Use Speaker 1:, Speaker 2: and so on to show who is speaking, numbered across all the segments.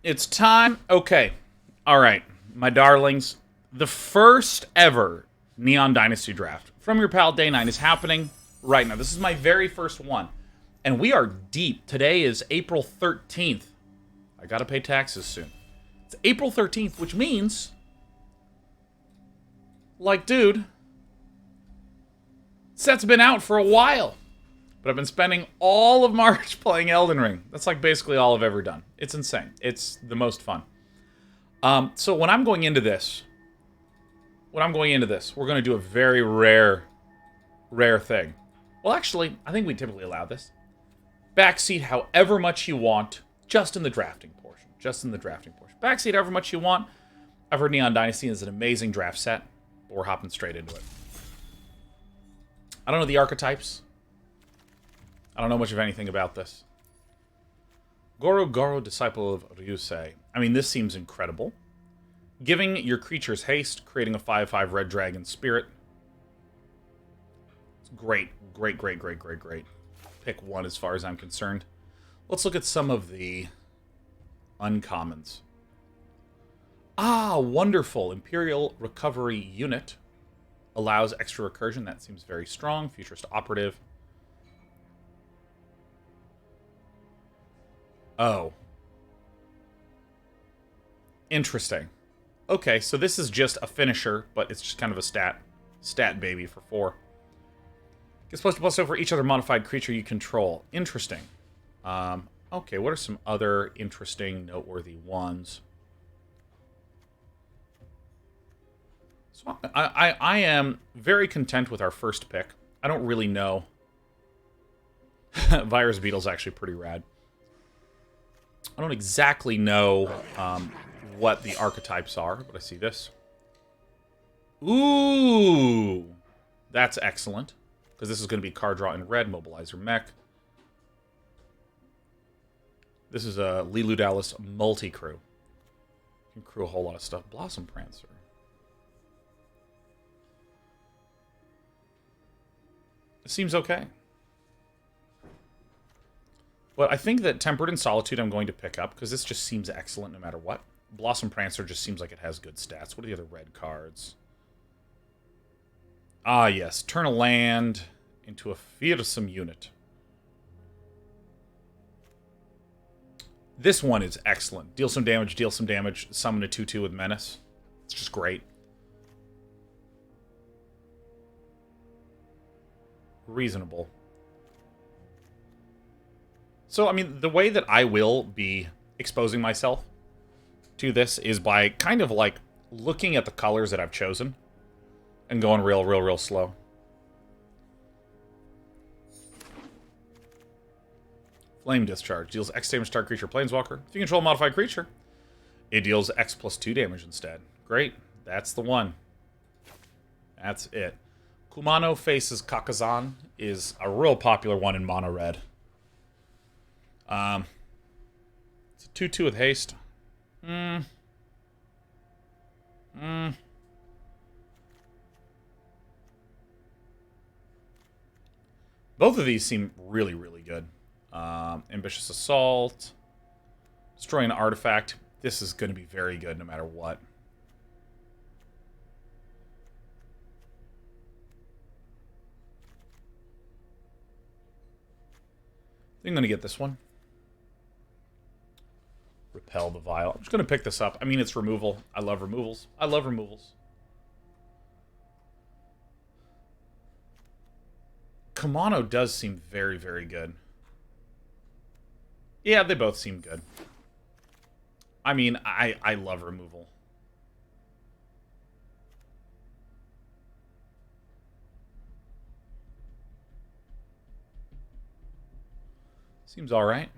Speaker 1: It's time. Okay. All right, my darlings. The first ever Neon Dynasty draft from your pal Day 9 is happening right now. This is my very first one. And we are deep. Today is April 13th. I gotta pay taxes soon. It's April 13th, which means... like, dude... set's been out for a while. But I've been spending all of March playing Elden Ring. That's like basically all I've ever done. It's insane. It's the most fun. So when I'm going into this... we're going to do a very rare thing. Well, actually, I think we typically allow this. Backseat however much you want, just in the drafting portion. Backseat however much you want. I've heard Neon Dynasty is an amazing draft set, but we're hopping straight into it. I don't know the archetypes. I don't know much of anything about this. Goro, Disciple of Ryusei. I mean, this seems incredible. Giving your creatures haste, creating a 5/5 red dragon spirit. It's great. Great. Pick one as far as I'm concerned. Let's look at some of the uncommons. Ah, wonderful. Imperial Recovery Unit. Allows extra recursion. That seems very strong. Futurist Operative. Oh. Interesting. Okay, so this is just a finisher, but it's just kind of a stat baby for 4. Gets +2/+0 for each other modified creature you control. Interesting. Okay, what are some other interesting, noteworthy ones? So I am very content with our first pick. I don't really know. Virus Beetle's actually pretty rad. I don't exactly know what the archetypes are, but I see this. Ooh! That's excellent. Because this is going to be card draw in red, Mobilizer Mech. This is a Lilu Dallas multi-crew. You can crew a whole lot of stuff. Blossom Prancer. It seems okay. But I think that Tempered in Solitude I'm going to pick up, because this just seems excellent no matter what. Blossom Prancer just seems like it has good stats. What are the other red cards? Ah, yes. Turn a land into a fearsome unit. This one is excellent. Deal some damage, summon a 2/2 with Menace. It's just great. Reasonable. So, I mean, the way that I will be exposing myself to this is by kind of like looking at the colors that I've chosen and going real slow. Flame Discharge deals X damage to target creature Planeswalker. If you control a modified creature, it deals X +2 damage instead. Great. That's the one. That's it. Kumano Faces Kakazan is a real popular one in mono red. It's a 2/2 with haste. Both of these seem really good. Ambitious Assault. Destroy an artifact. This is going to be very good no matter what. I think I'm going to get this one. Repel the Vial. I'm just going to pick this up. I mean, it's removal. I love removals. Kamano does seem very good. Yeah, they both seem good. I mean, I love removal. Seems alright.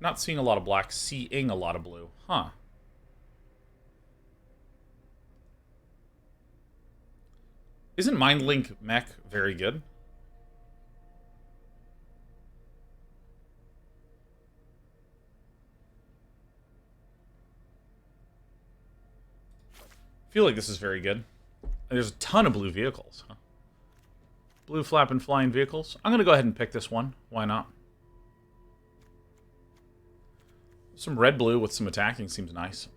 Speaker 1: Not seeing a lot of black, seeing a lot of blue. Huh. Isn't Mindlink Mech very good? I feel like this is very good. There's a ton of blue vehicles. Huh? Blue flapping flying vehicles. I'm going to go ahead and pick this one. Why not? Some red-blue with some attacking seems nice.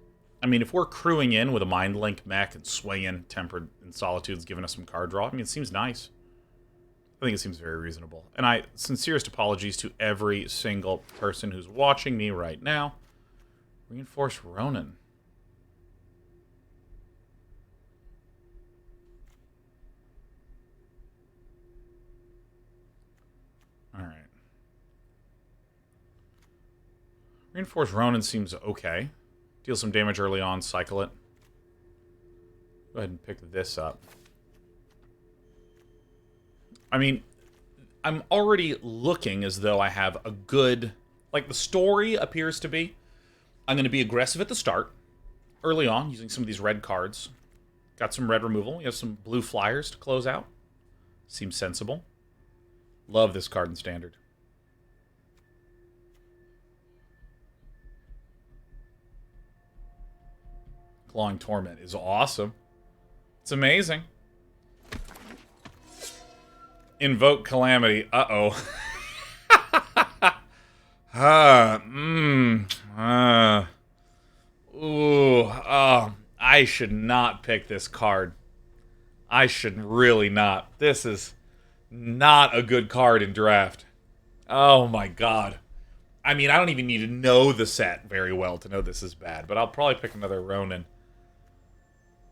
Speaker 1: I mean, if we're crewing in with a Mind Link mech and swinging, Tempered in Solitude's giving us some card draw, I mean, it seems nice. I think it seems very reasonable. And sincerest apologies to every single person who's watching me right now. Reinforced Ronin. Alright. Reinforced Ronin seems okay. Deal some damage early on, cycle it. Go ahead and pick this up. I mean, I'm already looking as though I have a good... Like, the story appears to be, I'm going to be aggressive at the start, early on, using some of these red cards. Got some red removal. We have some blue flyers to close out. Seems sensible. Love this card in Standard. Clawing Torment is awesome. It's amazing. Invoke Calamity. Uh-oh. I should not pick this card. I should really not. This is not a good card in draft. Oh my god. I mean, I don't even need to know the set very well to know this is bad, but I'll probably pick another Ronin.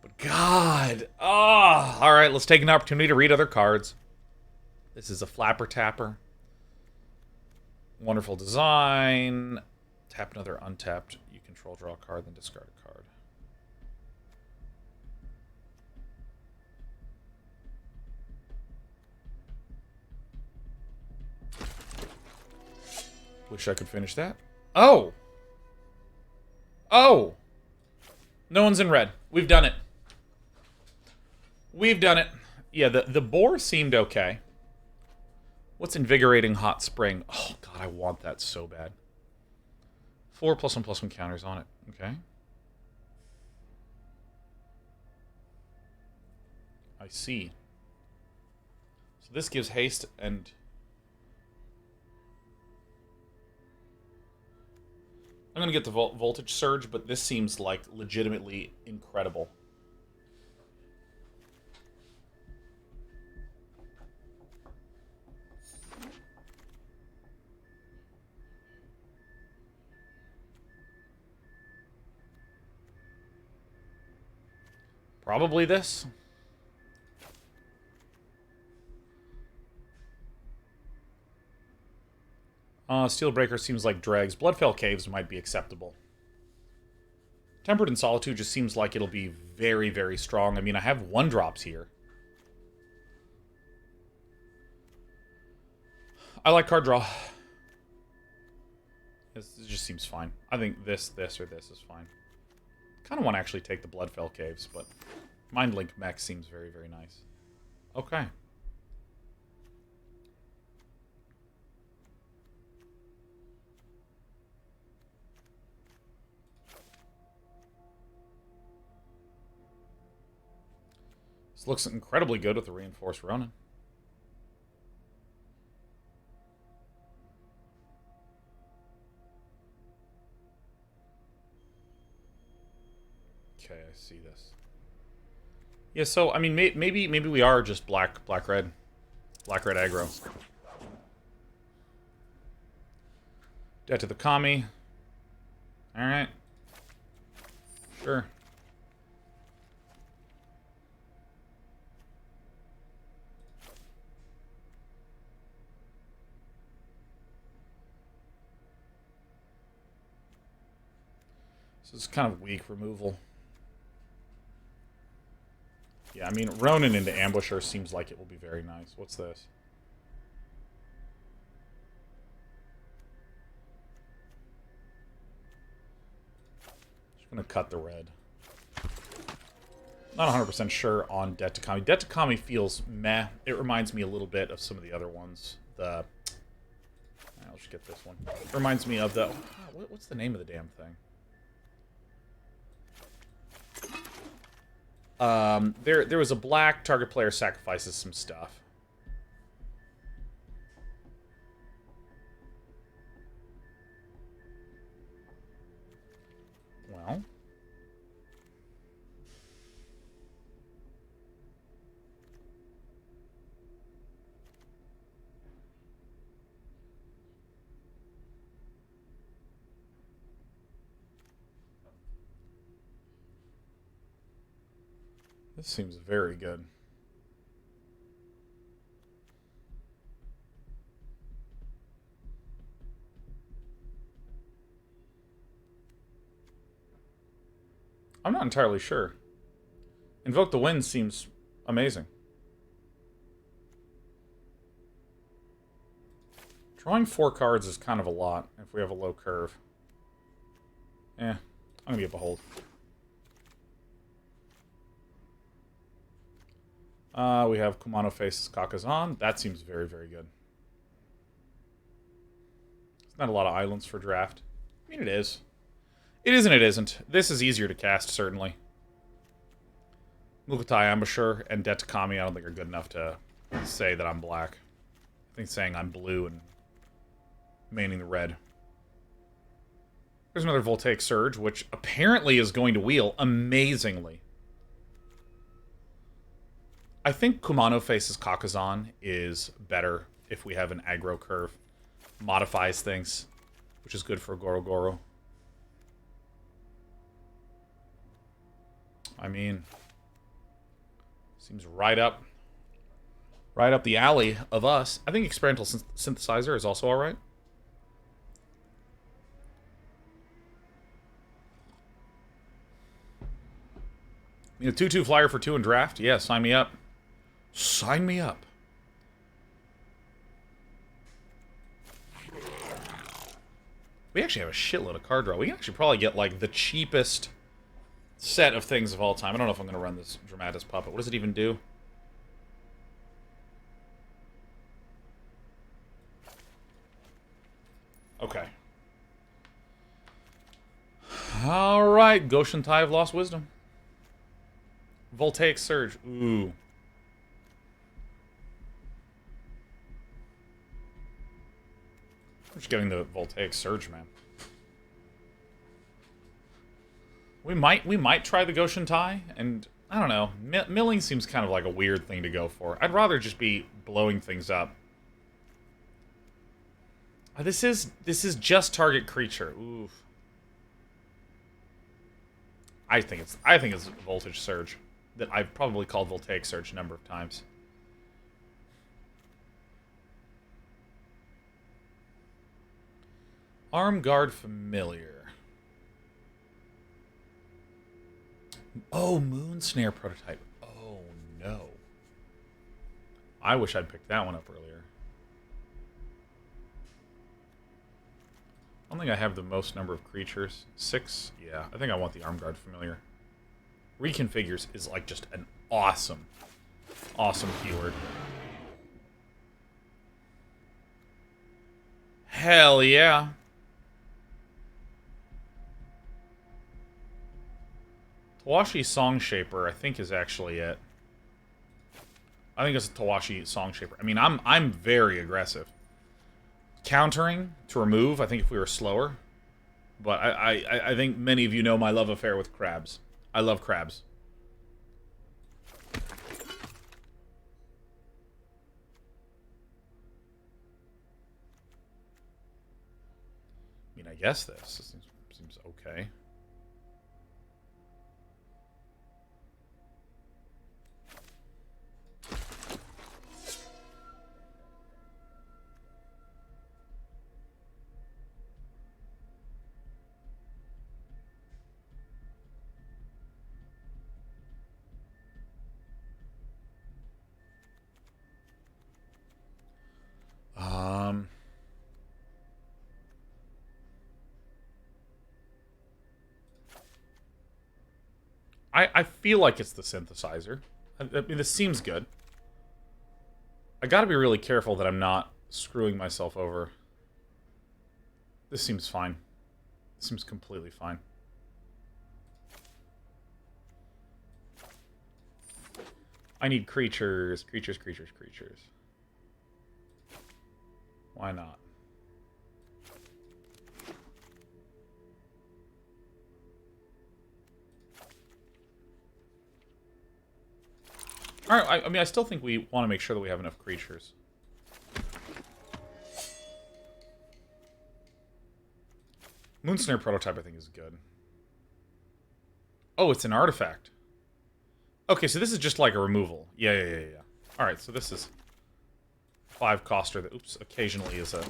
Speaker 1: But god. Oh, alright, let's take an opportunity to read other cards. This is a Flapper Tapper. Wonderful design. Tap another untapped. You control, draw a card, then discard a card. Wish I could finish that. Oh! Oh! No one's in red. We've done it. We've done it. Yeah, the boar seemed okay. What's Invigorating Hot Spring? Oh, God, I want that so bad. 4+1/+1 counters on it. Okay. I see. So this gives haste and... I'm going to get the Voltage Surge, but this seems like legitimately incredible. Probably this. Steelbreaker seems like dregs. Bloodfell Caves might be acceptable. Tempered in Solitude just seems like it'll be very, very strong. I mean, I have 1-drops here. I like card draw. It just seems fine. I think this, or this is fine. Kind of want to actually take the Bloodfell Caves, but Mind Link Mech seems very, very nice. Okay. This looks incredibly good with the Reinforced Ronin. Okay, I see this. Yeah, so I mean, maybe we are just black red aggro. Debt to the Kami. All right. Sure. This is kind of weak removal. Yeah, I mean, Ronin into Ambusher seems like it will be very nice. What's this? Just gonna cut the red. Not 100% sure on Debt to Kami. Debt to Kami feels meh. It reminds me a little bit of some of the other ones. I'll just get this one. It reminds me of the... What's the name of the damn thing? There was a black target player sacrifices some stuff. Well. This seems very good. I'm not entirely sure. Invoke the Wind seems amazing. Drawing 4 cards is kind of a lot if we have a low curve. I'm gonna be a Behold. We have Kumano Faces Kakazan. That seems very, very good. It's not a lot of islands for draft. I mean, it is. It is and it isn't. This is easier to cast, certainly. Mukotai Ambusher and Detakami I don't think are good enough to say that I'm black. I think saying I'm blue and maining the red. There's another Voltaic Surge, which apparently is going to wheel amazingly. I think Kumano Faces Kakazan is better if we have an aggro curve. Modifies things, which is good for Goro Goro. I mean, seems right up the alley of us. I think Experimental Synthesizer is also alright. I mean, a 2/2 flyer for 2 in draft? Yeah, sign me up. Sign me up. We actually have a shitload of card draw. We can actually probably get, like, the cheapest set of things of all time. I don't know if I'm going to run this Dramatis Puppet. What does it even do? Okay. Alright, Goshen Tie of Lost Wisdom. Voltaic Surge. Ooh. I'm just getting the Voltaic Surge, man. We might try the Goshen Tie, and I don't know. Milling seems kind of like a weird thing to go for. I'd rather just be blowing things up. This is just target creature. Oof. I think it's Voltage Surge that I've probably called Voltaic Surge a number of times. Armguard Familiar. Oh, Moon Snare Prototype. Oh, no. I wish I'd picked that one up earlier. I don't think I have the most number of creatures. 6? Yeah, I think I want the Armguard Familiar. Reconfigures is like just an awesome, awesome keyword. Hell yeah. Tawashi Song Shaper, I think, is actually it. I think it's a Tawashi Song Shaper. I mean, I'm very aggressive. Countering to remove, I think if we were slower. But I think many of you know my love affair with crabs. I love crabs. I mean, I guess this seems okay. I feel like it's the synthesizer. I mean, this seems good. I gotta be really careful that I'm not screwing myself over. This seems fine. This seems completely fine. I need creatures, creatures, creatures, creatures. Why not? Alright, I mean, I still think we want to make sure that we have enough creatures. Moonsnare prototype, I think, is good. Oh, it's an artifact. Okay, so this is just like a removal. Yeah. Alright, so this is 5 coster that, oops, occasionally is a...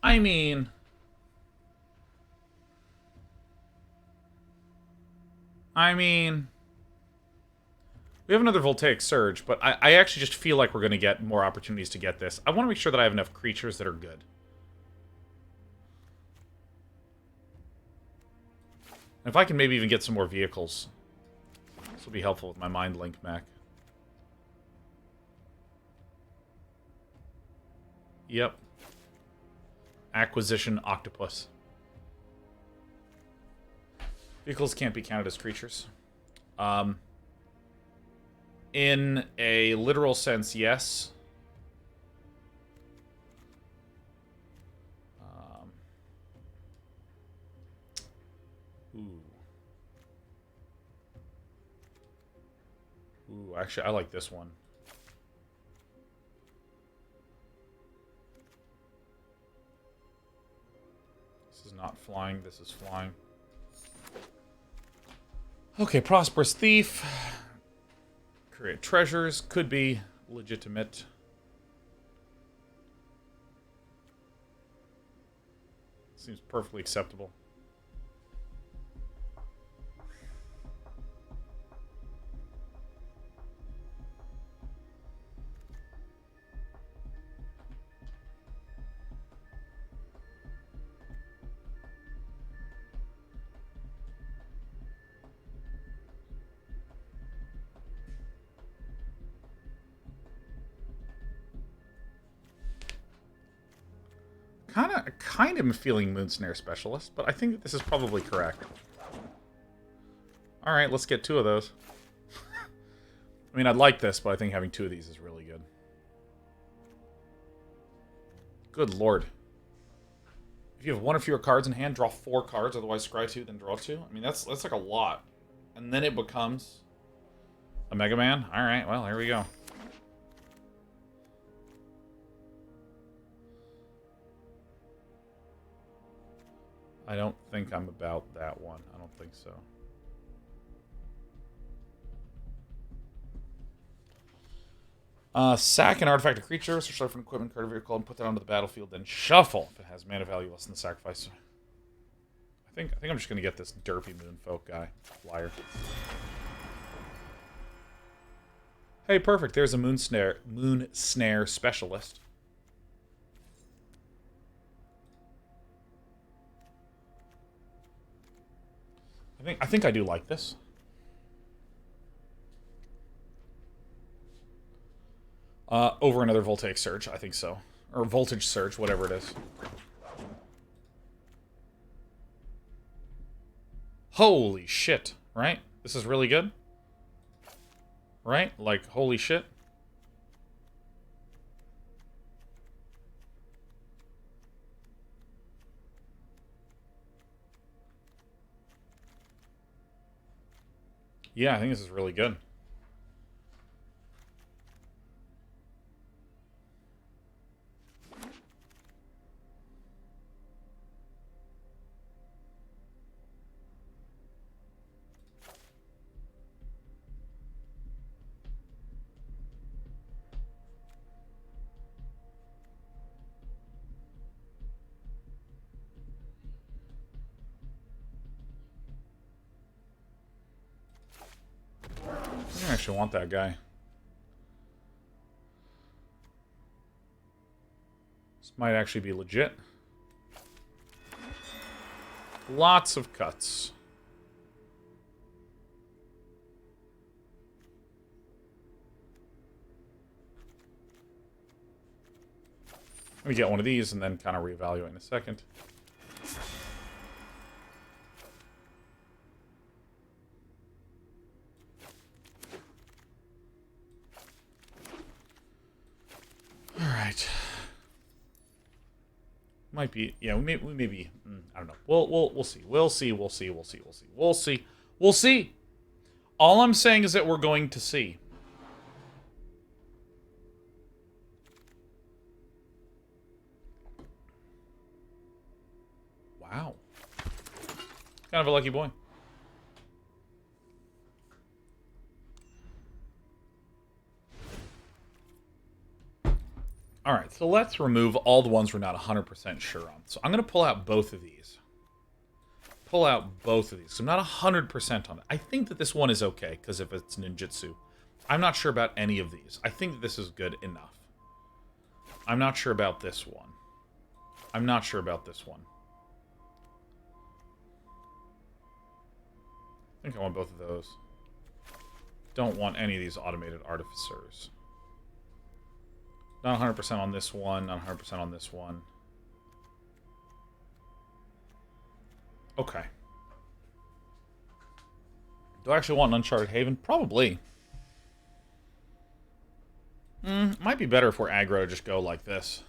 Speaker 1: I mean... We have another Voltaic Surge, but I actually just feel like we're going to get more opportunities to get this. I want to make sure that I have enough creatures that are good. And if I can maybe even get some more vehicles, this will be helpful with my Mind Link mech. Yep. Acquisition Octopus. Vehicles can't be counted as creatures. In a literal sense, yes. Ooh, actually, I like this one. This is not flying, this is flying. Okay, Prosperous Thief. Create treasures. Could be legitimate. Seems perfectly acceptable. Kind of feeling Moonsnare Specialist, but I think that this is probably correct. Alright, let's get 2 of those. I mean, I'd like this, but I think having 2 of these is really good. Good lord. If you have 1 or fewer cards in hand, draw 4 cards, otherwise scry 2, then draw 2. I mean, that's like a lot. And then it becomes a Mega Man? Alright, well, here we go. I don't think I'm about that one. I don't think so. Sack an artifact of creature, search life from equipment, card, or vehicle, and put that onto the battlefield, then shuffle if it has mana value less than the sacrifice. I think I'm just gonna get this derpy Moonfolk guy. Flyer. Hey, perfect. There's a Moonsnare Specialist. I think I do like this. Over another Voltaic Surge, I think so. Or Voltage Surge, whatever it is. Holy shit, right? This is really good? Right? Like, holy shit. Yeah, I think this is really good. I actually want that guy. This might actually be legit. Lots of cuts. Let me get one of these and then kind of reevaluate in a second. All right. Might be, yeah, we may be, I don't know. We'll see. We'll see. All I'm saying is that we're going to see. Wow. Kind of a lucky boy. All right, so let's remove all the ones we're not 100% sure on. So I'm going to pull out both of these. So I'm not 100% on it. I think that this one is okay, because if it's ninjutsu. I'm not sure about any of these. I think that this is good enough. I'm not sure about this one. I think I want both of those. Don't want any of these automated artificers. Not 100% on this one, not 100% on this one. Okay. Do I actually want an Uncharted Haven? Probably. Might be better if we're aggro to just go like this.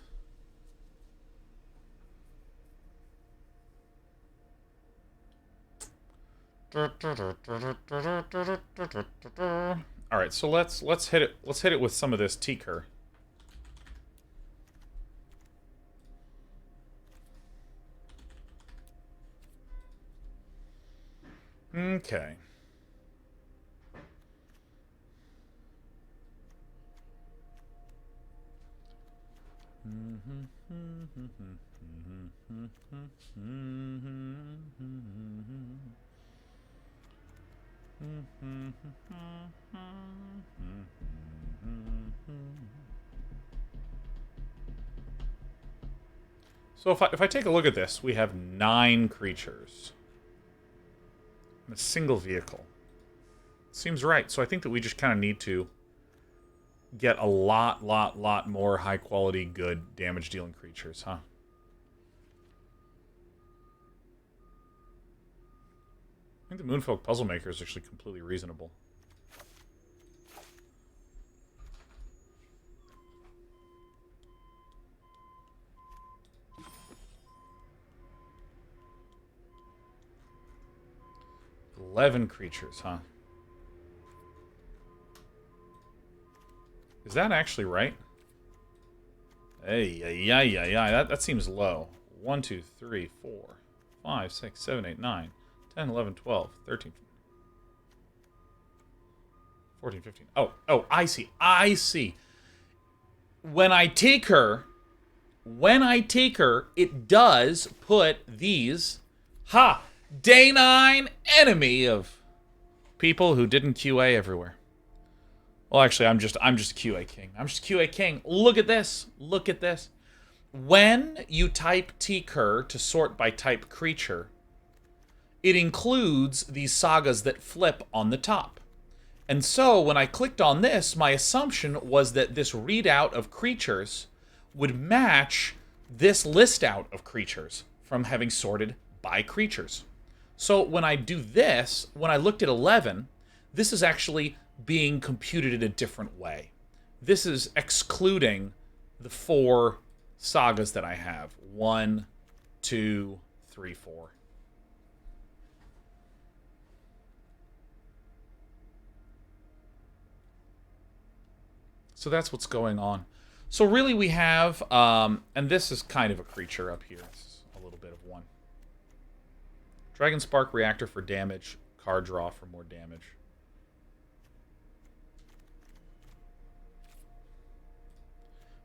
Speaker 1: Alright, so let's hit it. Let's hit it with some of this T-Cur. Okay. So if I take a look at this, we have 9 creatures. A single vehicle. Seems right. So I think that we just kind of need to get a lot more high quality, good damage dealing creatures, huh? I think the Moonfolk Puzzle Maker is actually completely reasonable. $11 creatures, huh? Is that actually right? Hey, yeah. That seems low. 1, 2, 3, 4, 5, 6, 7, 8, 9, 10, 11, 12, 13, 14, 15. Oh, I see. When I take her, it does put these... Ha! Day 9, enemy of people who didn't QA everywhere. Well, actually, I'm just QA king. Look at this. When you type T-Cur to sort by type creature, it includes these sagas that flip on the top. And so when I clicked on this, my assumption was that this readout of creatures would match this list out of creatures from having sorted by creatures. So when I do this, when I looked at 11, this is actually being computed in a different way. This is excluding the 4 sagas that I have. 1, 2, 3, 4. So that's what's going on. So really we have, and this is kind of a creature up here. This is a little bit of one. Dragon Spark Reactor for damage. Card draw for more damage.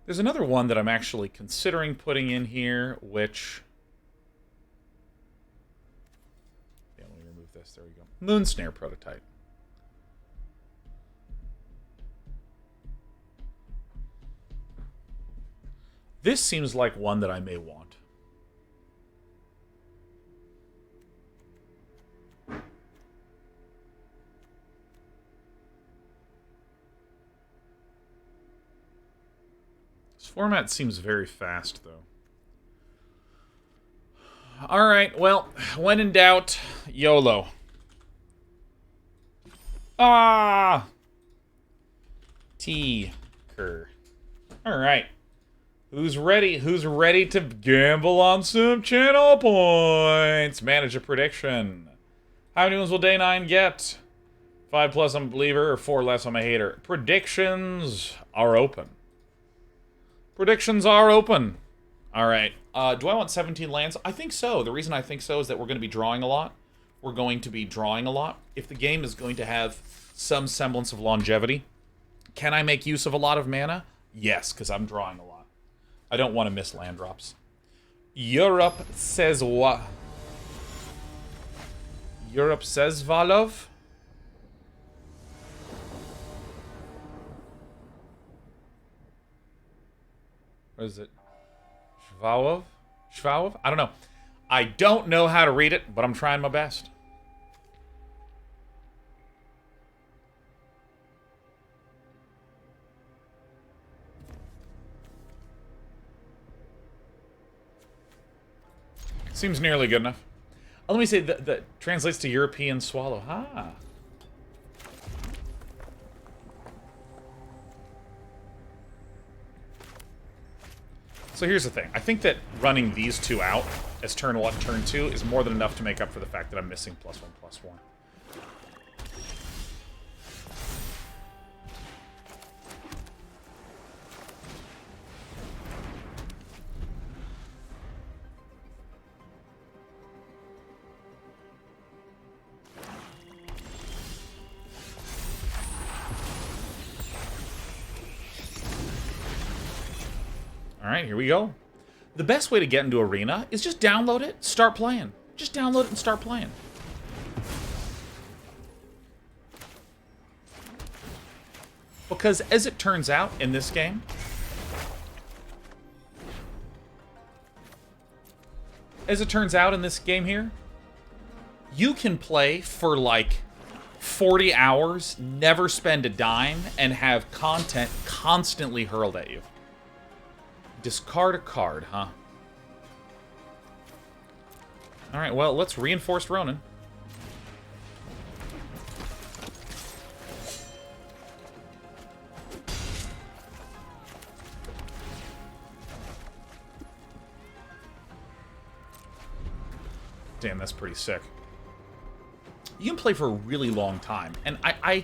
Speaker 1: There's another one that I'm actually considering putting in here, which... Yeah, let me remove this. There we go. Moonsnare Prototype. This seems like one that I may want. Format seems very fast, though. Alright, well, when in doubt, YOLO. Ah! T-Cur. Alright. Who's ready? Who's ready to gamble on some channel points? Manage a prediction. How many wins will Day 9 get? 5 plus I'm a believer, or 4 less I'm a hater. Predictions are open. Predictions are open. Alright. Do I want 17 lands? I think so. The reason I think so is that we're going to be drawing a lot. We're going to be drawing a lot. If the game is going to have some semblance of longevity, can I make use of a lot of mana? Yes, because I'm drawing a lot. I don't want to miss land drops. Europe says what? Europe says Valov? What is it? Shvalov? Shvalov? I don't know. I don't know how to read it, but I'm trying my best. Seems nearly good enough. Oh, let me say that translates to European swallow. Ah. So here's the thing. I think that running these two out as turn 1, turn 2 is more than enough to make up for the fact that I'm missing +1/+1. Alright, here we go. The best way to get into Arena is just download it, start playing. Just download it and start playing. Because as it turns out in this game, here, you can play for like 40 hours, never spend a dime, and have content constantly hurled at you. Discard a card, huh? Alright, well, let's reinforce Ronin. Damn, that's pretty sick. You can play for a really long time, and I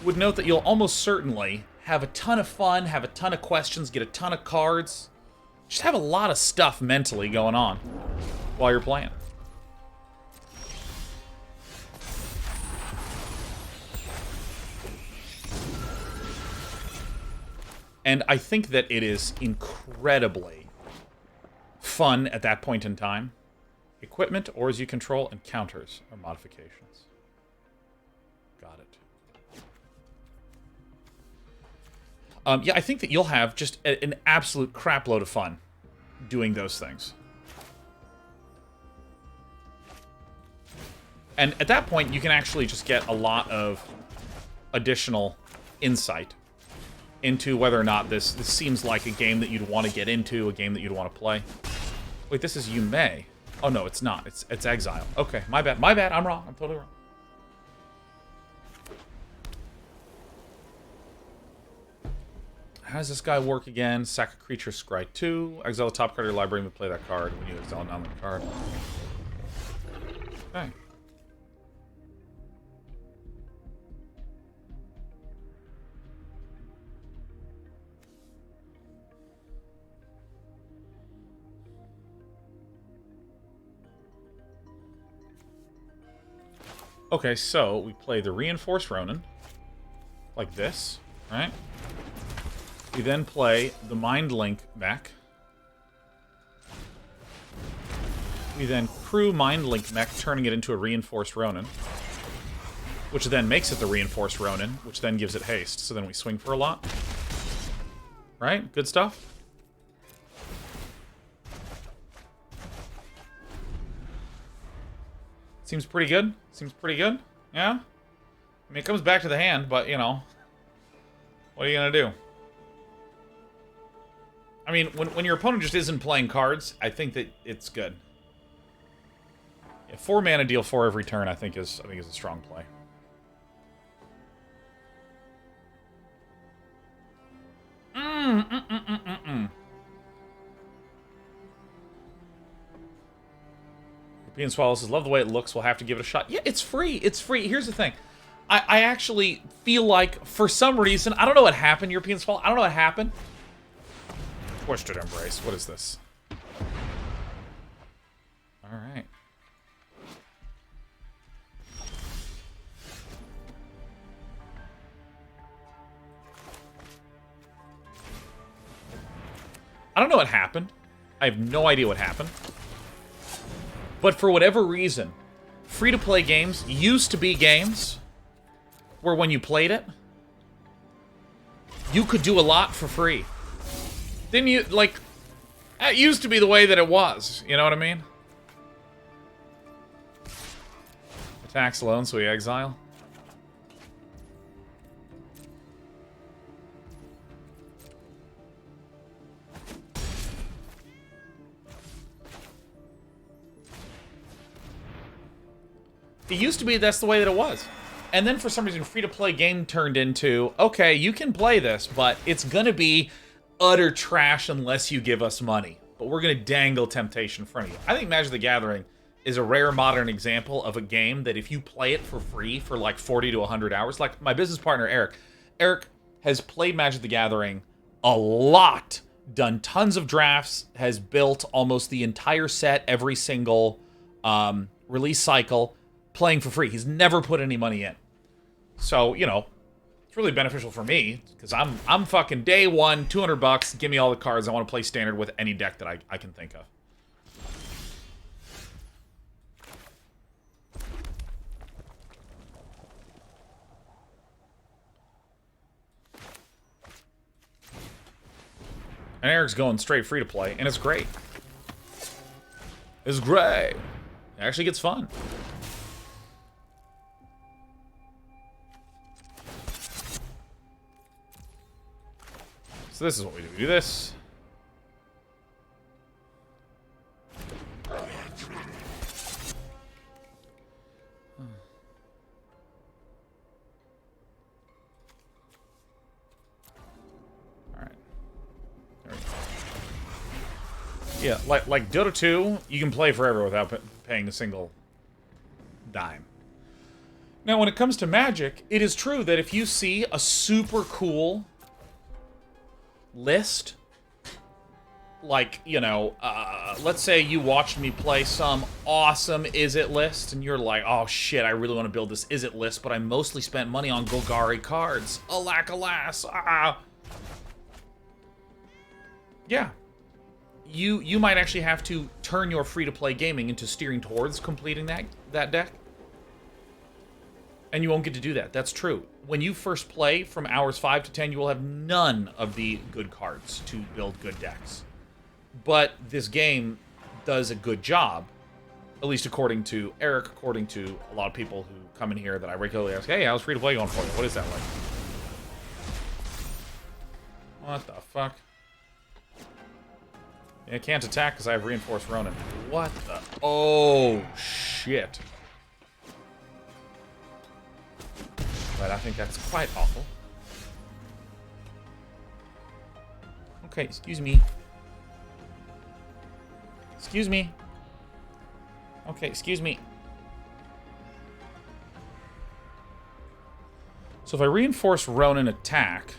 Speaker 1: would note that you'll almost certainly have a ton of fun, have a ton of questions, get a ton of cards. Just have a lot of stuff mentally going on while you're playing. And I think that it is incredibly fun at that point in time. Equipment, or as you control, and counters or modifications. Got it. Yeah, I think that you'll have just an absolute crapload of fun doing those things. And at that point, you can actually just get a lot of additional insight into whether or not this seems like a game that you'd want to get into, a game that you'd want to play. Wait, this is Yume. Oh, no, it's not. It's Exile. Okay, my bad. My bad. I'm wrong. I'm totally wrong. How does this guy work again? Sack a creature, scry 2. Exile the top card of your library and play that card when you exile a non-land card. Okay. Okay, so we play the Reinforced Ronin, like this, right? We then play the Mind Link mech. We then crew Mind Link mech, turning it into a Reinforced Ronin, which then makes it the Reinforced Ronin, which then gives it haste. So then we swing for a lot. Right? Good stuff? Seems pretty good. Seems pretty good. Yeah? I mean, it comes back to the hand, but, you know, what are you gonna do? I mean, when your opponent just isn't playing cards, I think that it's good. Yeah, 4 mana, deal 4 every turn, I think is a strong play. European Swallow says, love the way it looks, we'll have to give it a shot. Yeah, it's free. It's free. Here's the thing. I actually feel like, for some reason, I don't know what happened, European Swallow. I don't know what happened. Twisted Embrace. What is this? Alright. I don't know what happened. I have no idea what happened. But for whatever reason, free-to-play games used to be games where when you played it, you could do a lot for free. Didn't you, like, that used to be the way that it was, you know what I mean? Attacks alone, so we exile. It used to be that's the way that it was. And then for some reason, free-to-play game turned into, okay, you can play this, but it's gonna be utter trash unless you give us money. But we're gonna dangle temptation in front of you. I think Magic the Gathering is a rare modern example of a game that if you play it for free for like 40 to 100 hours, like my business partner, Eric has played Magic the Gathering a lot, done tons of drafts, has built almost the entire set, every single release cycle, playing for free. He's never put any money in. So, you know, it's really beneficial for me, because I'm fucking day one, 200 bucks, give me all the cards. I want to play standard with any deck that I can think of. And Eric's going straight free to play, and it's great. It's great. It actually gets fun. So this is what we do. We do this. Alright. Yeah, like Dota 2, you can play forever without paying a single dime. Now, when it comes to Magic, it is true that if you see a super cool list, like, you know, let's say you watched me play some awesome Izzet list, and you're like, oh shit, I really want to build this Izzet list, but I mostly spent money on Golgari cards. Alack, alas. Yeah. You might actually have to turn your free-to-play gaming into steering towards completing that deck. And you won't get to do that. That's true. When you first play from hours 5 to 10, you will have none of the good cards to build good decks. But this game does a good job, at least according to Eric, according to a lot of people who come in here that I regularly ask, hey, how's free-to-play going for you? What is that like? What the fuck? Yeah, I can't attack because I have Reinforced Ronin. What the? Oh, shit. But I think that's quite awful. Okay, excuse me. Excuse me. Okay, excuse me. So if I reinforce Ronin attack...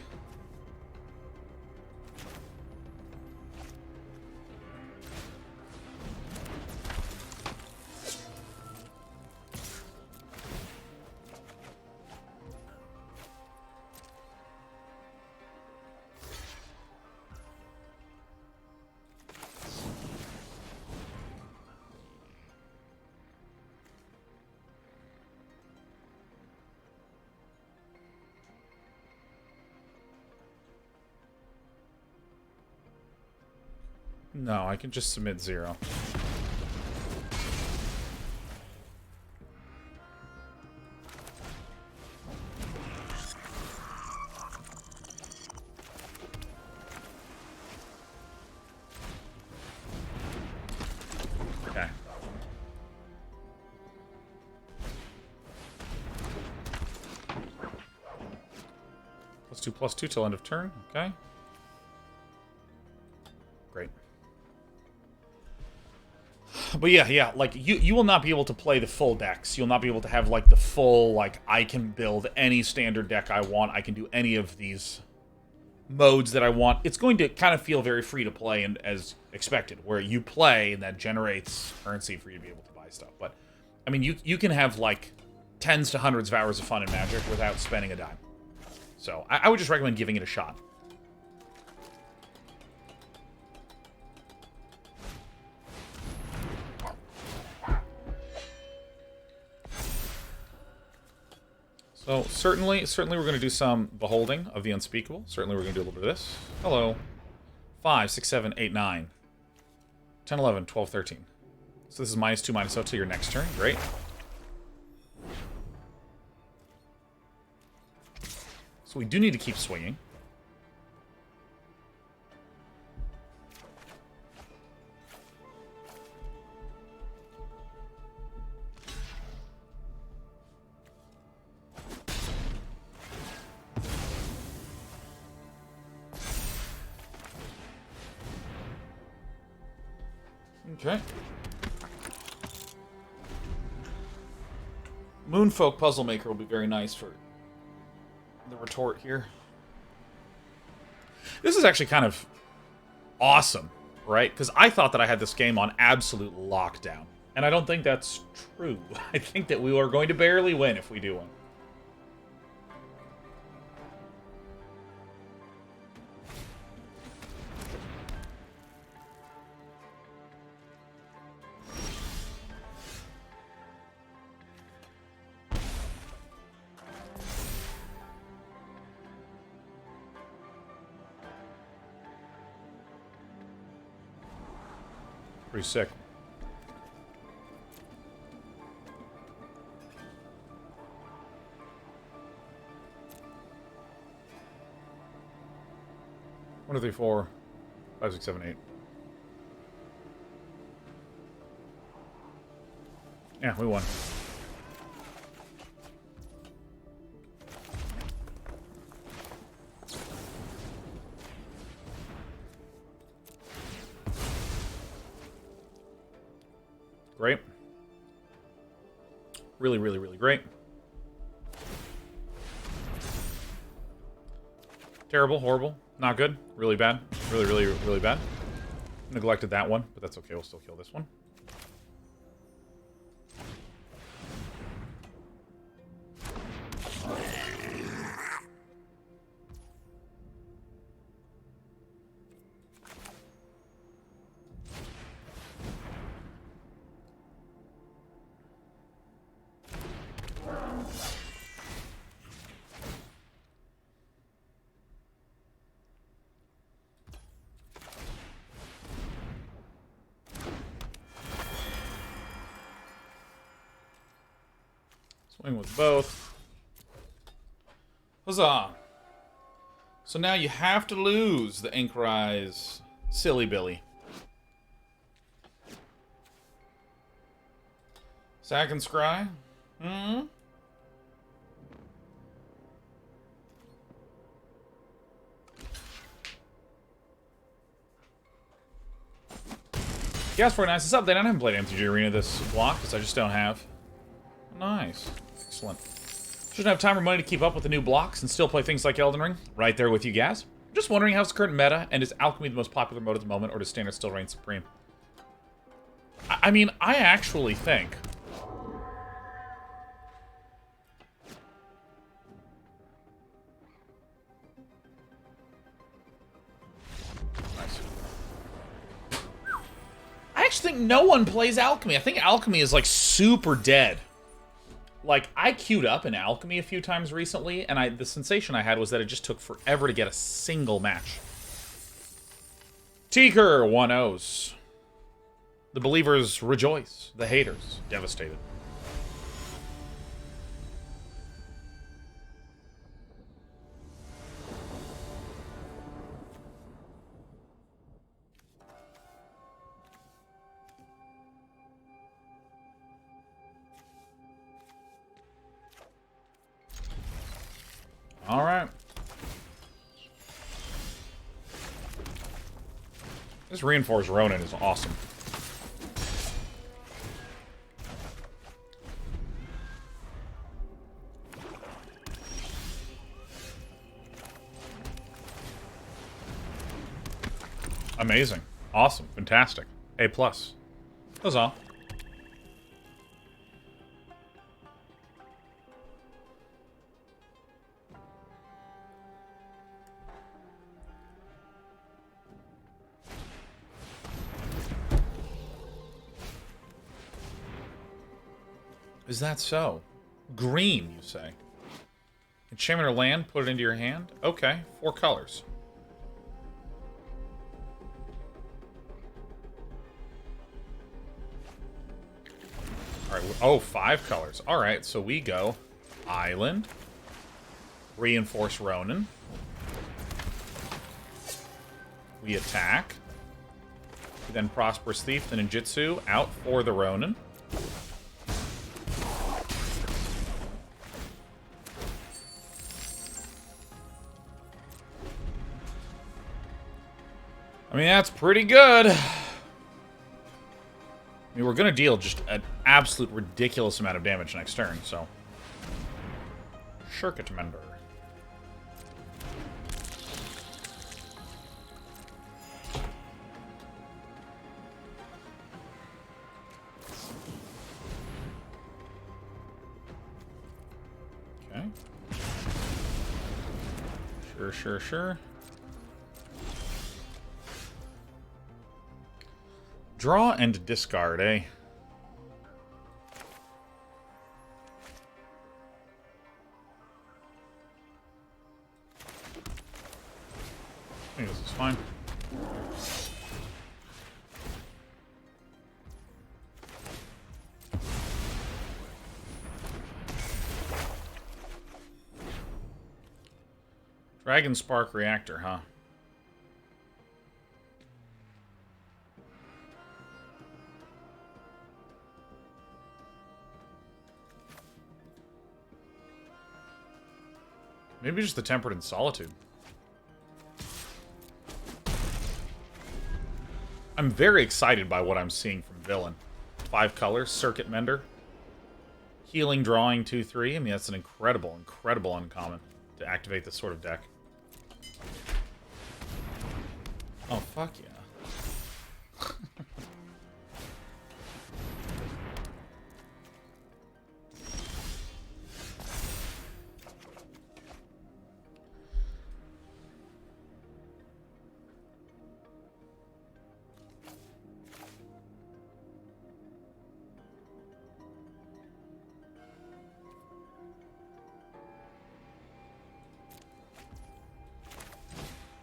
Speaker 1: No, I can just submit 0. +2/+2 till end of turn. Okay. Great. But yeah, like, you will not be able to play the full decks. You'll not be able to have, like, the full, like, I can build any standard deck I want. I can do any of these modes that I want. It's going to kind of feel very free to play and as expected, where you play and that generates currency for you to be able to buy stuff. But, I mean, you can have, like, tens to hundreds of hours of fun in Magic without spending a dime. So, I would just recommend giving it a shot. So, certainly we're going to do some beholding of the unspeakable. Certainly we're going to do a little bit of this. Hello. 5, 6, 7, 8, 9. 10, 11, 12, 13. So this is -2, -0 till your next turn. Great. So we do need to keep swinging. Okay. Moonfolk Puzzle Maker will be very nice for the retort here. This is actually kind of awesome, right? Because I thought that I had this game on absolute lockdown. And I don't think that's true. I think that we are going to barely win if we do win. Pretty sick. One, 2, 3, 4, 5, 6, 7, 8. Yeah, we won. Great. Really, really, really great. Terrible, horrible, not good, really bad, really, really, really bad. Neglected that one, but that's okay, we'll still kill this one. Swing with both. Huzzah! So now you have to lose the Ink Rise Silly Billy. Sack and Scry? Hmm? Gas for nice. What's up? Then I haven't played MTG Arena this block because I just don't have. Nice. Excellent. Shouldn't have time or money to keep up with the new blocks and still play things like Elden Ring. Right there with you, Gaz. Just wondering how's the current meta, and is Alchemy the most popular mode at the moment, or does Standard still reign supreme? I mean, I actually think... Nice. I actually think no one plays Alchemy. I think Alchemy is, like, super dead. Like, I queued up in Alchemy a few times recently, and the sensation I had was that it just took forever to get a single match. Teaker 1-0s. The believers rejoice. The haters devastated. All right. This Reinforced Ronin is awesome. Amazing. Awesome. Fantastic. A+. That's all. Is that so? Green, you say? Enchantment or land, put it into your hand? Okay, 4 colors. Alright, oh, 5 colors. Alright, so we go Island, Reinforce Ronin. We attack. We then Prosperous Thief, then Ninjutsu, out for the Ronin. I mean, that's pretty good. I mean, we're going to deal just an absolute ridiculous amount of damage next turn, so... Circuit Mender. Okay. Sure. Draw and discard, eh? I think this is fine. Dragon Spark Reactor, huh? Maybe just the Tempered in Solitude. I'm very excited by what I'm seeing from Villain. 5 colors, Circuit Mender. Healing, Drawing, 2/3. I mean, that's an incredible uncommon to activate this sort of deck. Oh, fuck yeah.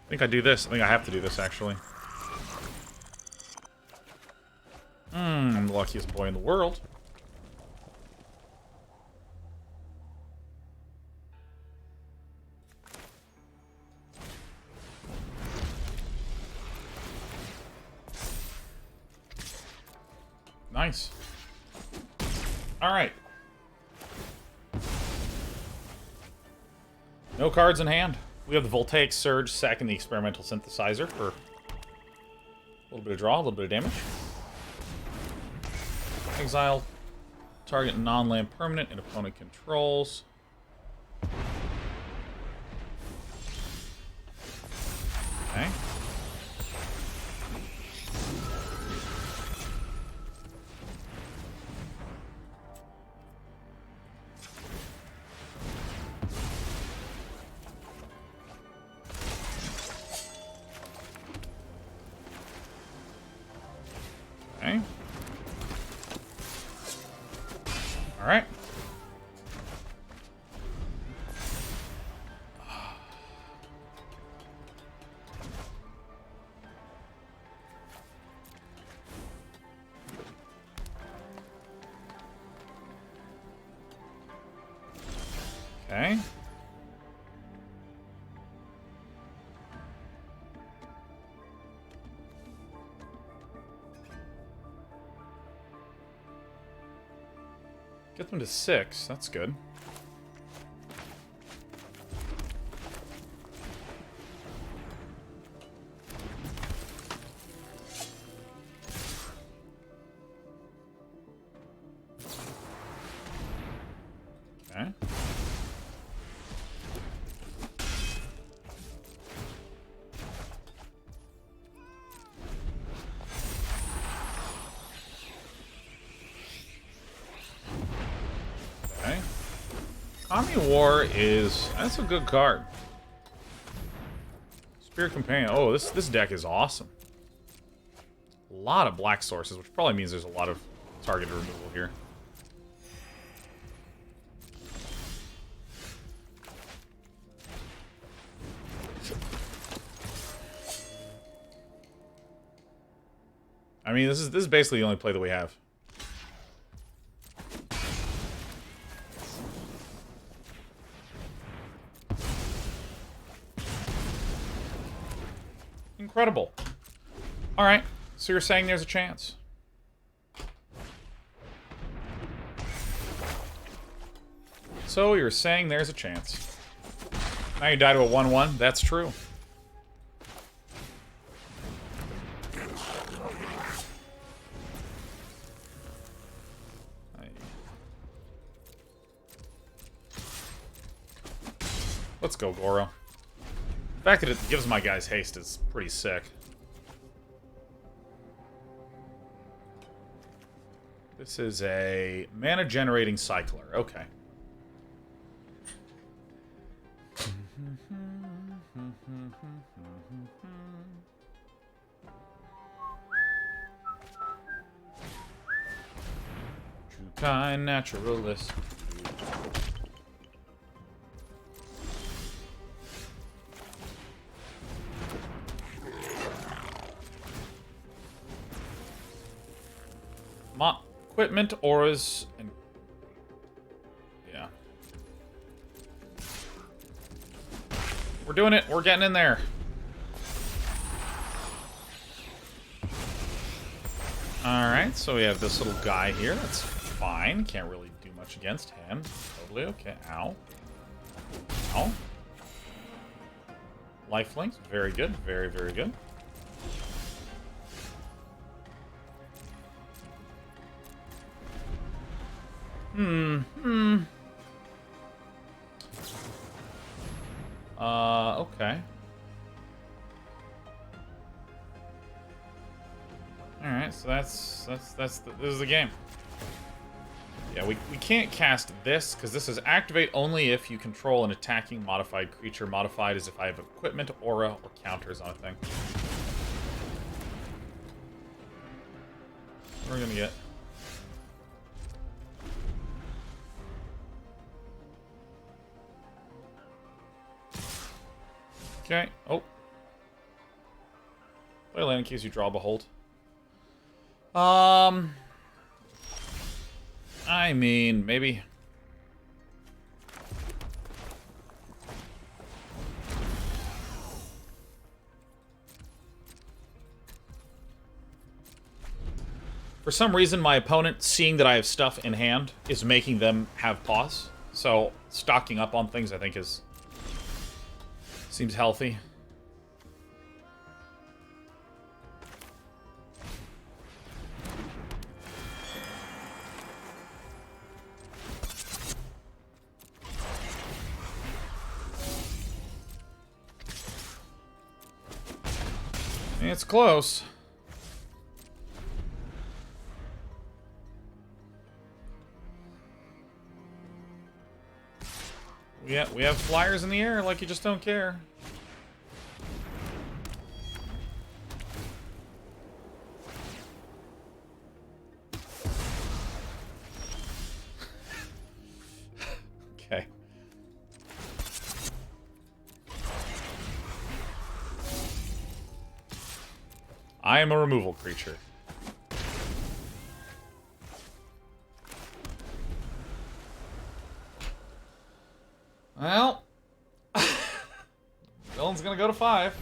Speaker 1: I think I do this. I think I have to do this, actually. I'm the luckiest boy in the world. Nice. Alright. No cards in hand. We have the Voltaic Surge, sacking the Experimental Synthesizer for a little bit of draw, a little bit of damage. Exile target non-land permanent and opponent controls. Okay. Okay. All right. Okay. Get them to 6. That's good. Kami War is... That's a good card. Spirit Companion. Oh, this deck is awesome. A lot of black sources, which probably means there's a lot of target removal here. I mean, this is basically the only play that we have. Incredible. All right, so you're saying there's a chance. So you're saying there's a chance. Now you die to a 1/1. That's true. Let's go, Goro. The fact that it gives my guys haste is pretty sick. This is a mana-generating cycler. Okay. True kind naturalist. Equipment, auras, and... yeah. We're doing it. We're getting in there. Alright, so we have this little guy here. That's fine. Can't really do much against him. Totally okay. Ow. Ow. Lifelinks. Very good. Very, very good. Okay. Alright, so this is the game. Yeah, we can't cast this, because this is activate only if you control an attacking modified creature. Modified is if I have equipment, aura, or counters on a thing. What are we gonna get? Okay. Oh. Play land in case you draw Behold. I mean, maybe. For some reason, my opponent, seeing that I have stuff in hand, is making them have pause. So, stocking up on things, I think, seems healthy. It's close. Yeah, we have flyers in the air like you just don't care. Okay. I am a removal creature. Well, villain's gonna go to 5.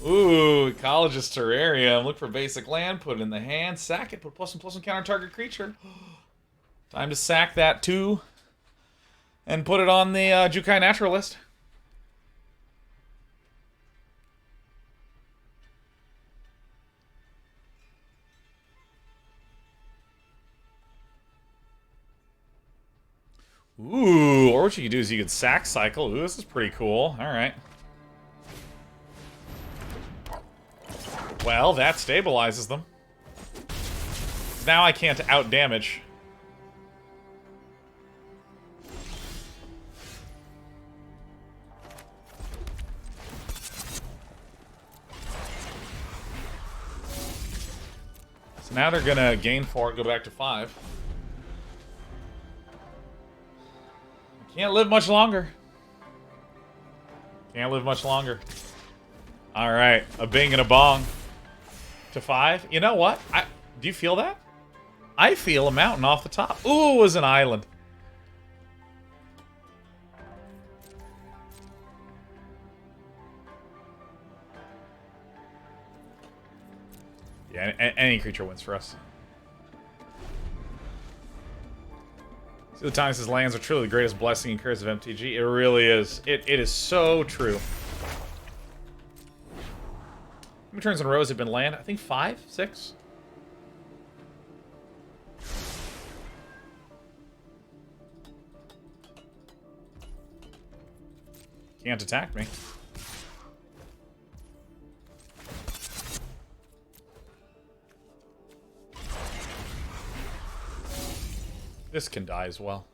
Speaker 1: Ooh, Ecologist Terrarium. Look for basic land, put it in the hand, sack it, put +1/+1 counter target creature. Time to sack that too. And put it on the Jukai Naturalist. Ooh, or what you could do is you could sack cycle. Ooh, this is pretty cool. Alright. Well, that stabilizes them. Now I can't out-damage. now they're gonna gain 4 and go back to 5. Can't live much longer. Can't live much longer. Alright, a bing and a bong. To 5. You know what? Do you feel that? I feel a mountain off the top. Ooh, it was an island. Yeah, any creature wins for us. See, the time says lands are truly the greatest blessing and curse of MTG. It really is. It is so true. How many turns in a row has it been land? I think 5? 6? Can't attack me. This can die as well.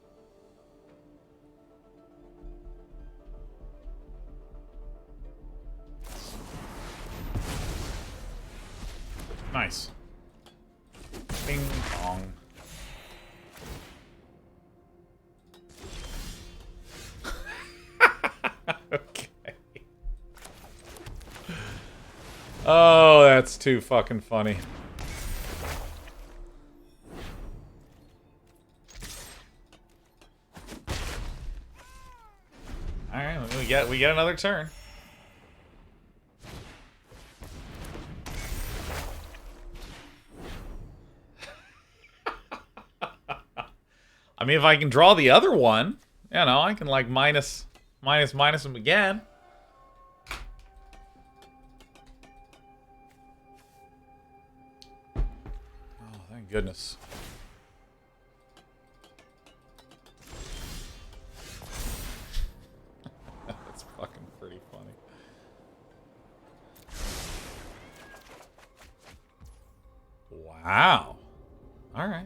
Speaker 1: Nice. Ping pong. Okay. Oh, that's too fucking funny. Alright, we get another turn. I mean, if I can draw the other one, you know, I can like minus them again. Oh, thank goodness. That's fucking pretty funny. Wow. All right.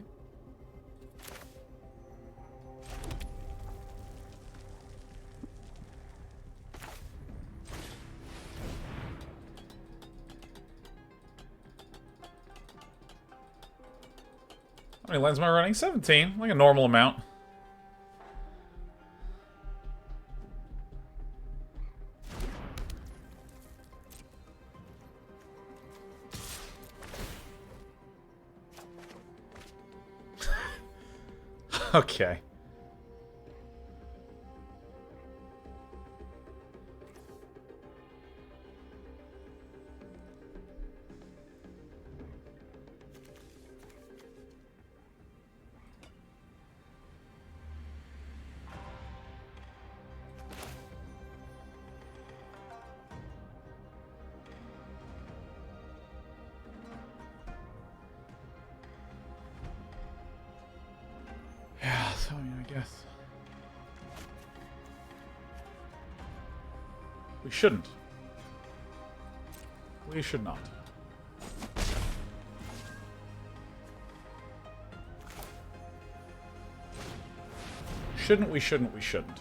Speaker 1: How many lands am I running? 17, like a normal amount. Okay. Yeah, so I mean, I guess we shouldn't. We should not. Shouldn't, we shouldn't, we shouldn't.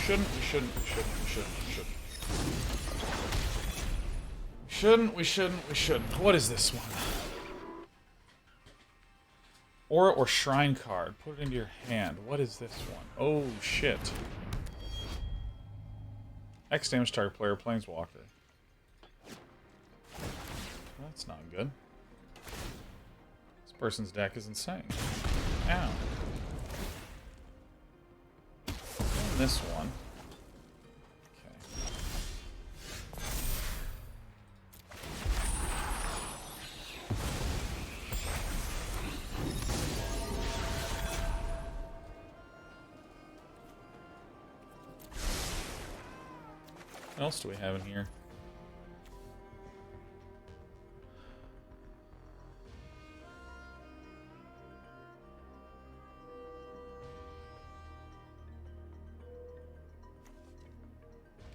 Speaker 1: Shouldn't, we shouldn't, we shouldn't, we shouldn't, we shouldn't. Shouldn't, we shouldn't, we shouldn't. What is this one? Aura or Shrine card. Put it into your hand. What is this one? Oh, shit. X damage target player, Planeswalker. That's not good. This person's deck is insane. Ow. And this one. What else do we have in here?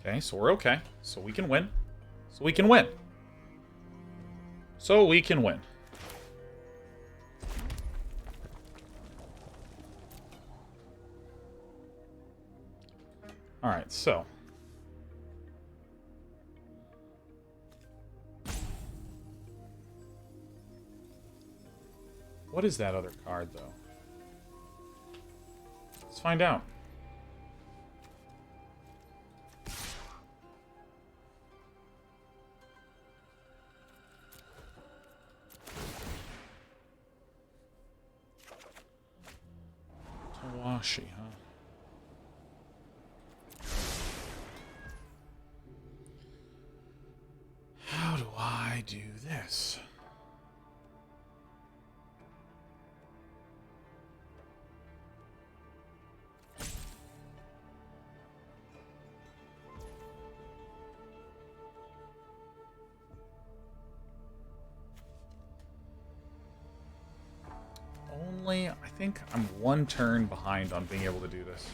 Speaker 1: Okay, so we're okay. So we can win. So we can win. So we can win. Alright, so. What is that other card, though? Let's find out. Tawashi, huh? How do I do this? I think I'm one turn behind on being able to do this.